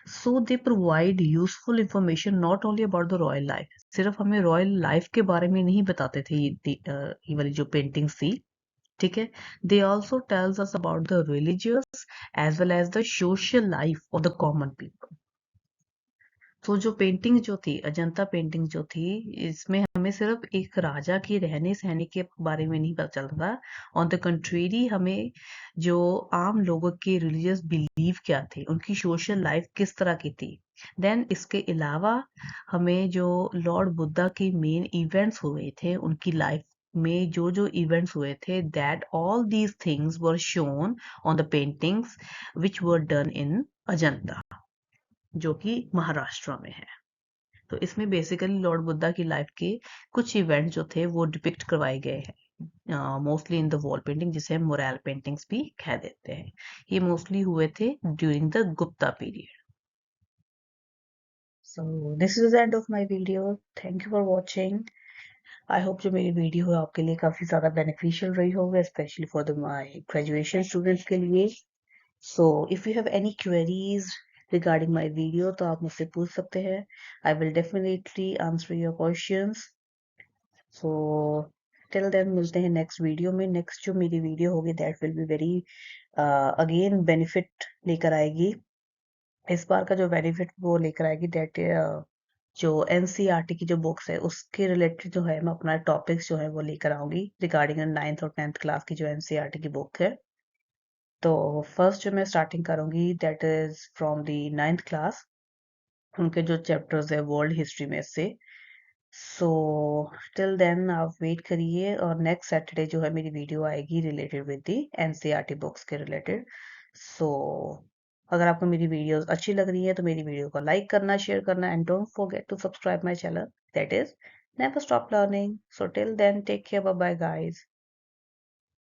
So they provide useful information not only about the royal life, सिर्फ हमें रॉयल लाइफ के बारे में नहीं बताते थे ये वाली जो पेंटिंग्स थी, ठीक है, they also tells us about the religious as well as the social life of the common people. तो जो पेंटिंग जो थी अजंता पेंटिंग जो थी, इसमें हमें सिर्फ एक राजा के रहने सहने के बारे में नहीं पता चलता था, ऑन द कंट्रेरी हमें जो आम लोगों के रिलीजियस बिलीव क्या थे, उनकी सोशल लाइफ किस तरह की थी, देन इसके अलावा हमें जो लॉर्ड बुद्धा के मेन इवेंट्स हुए थे उनकी लाइफ में जो जो इवेंट्स हुए थे, that all these things were shown on the paintings which were done in Ajanta, जो कि महाराष्ट्र में है। तो इसमें बेसिकली लॉर्ड बुद्धा की लाइफ के कुछ इवेंट जो थे वो डिपिक्ट करवाए गए हैं, mostly in the wall painting, जिसे हम मोरल पेंटिंग्स भी कह देते हैं। ये मोस्टली हुए थे during the Gupta period. So this is the end of my video, thank you for watching. I hope जो मेरी वीडियो है आपके लिए काफी ज्यादा बेनिफिशियल रही होगी, specially for the my graduation students के लिए। So if you have any queries regarding my video तो आप मुझसे पूछ सकते हैं, I will definitely answer your questions. So till then मिलते हैं नेक्स्ट वीडियो में। नेक्स्ट जो मेरी वीडियो होगी that will be very again benefit लेकर आएगी। इस बार का जो बेनिफिट वो लेकर आएगी that जो एनसीईआरटी की जो बुक्स है उसके रिलेटेड जो है मैं अपना टॉपिक्स जो है वो लेकर आऊंगी रिगार्डिंग 9th और 10th क्लास की जो एनसीईआरटी की बुक है। तो फर्स्ट जो मैं स्टार्टिंग करूंगी that is from the 9th class, उनके जो चैप्टर्स है वर्ल्ड हिस्ट्री में से। सो टिल देन आप वेट करिए, और नेक्स्ट सैटरडे जो है मेरी वीडियो आएगी related with the NCERT books के रिलेटेड। सो अगर आपको मेरी वीडियोस अच्छी लग रही है तो मेरी वीडियो को लाइक करना, शेयर करना, and don't forget to subscribe my channel, that is never stop learning. So till then take care, bye bye guys.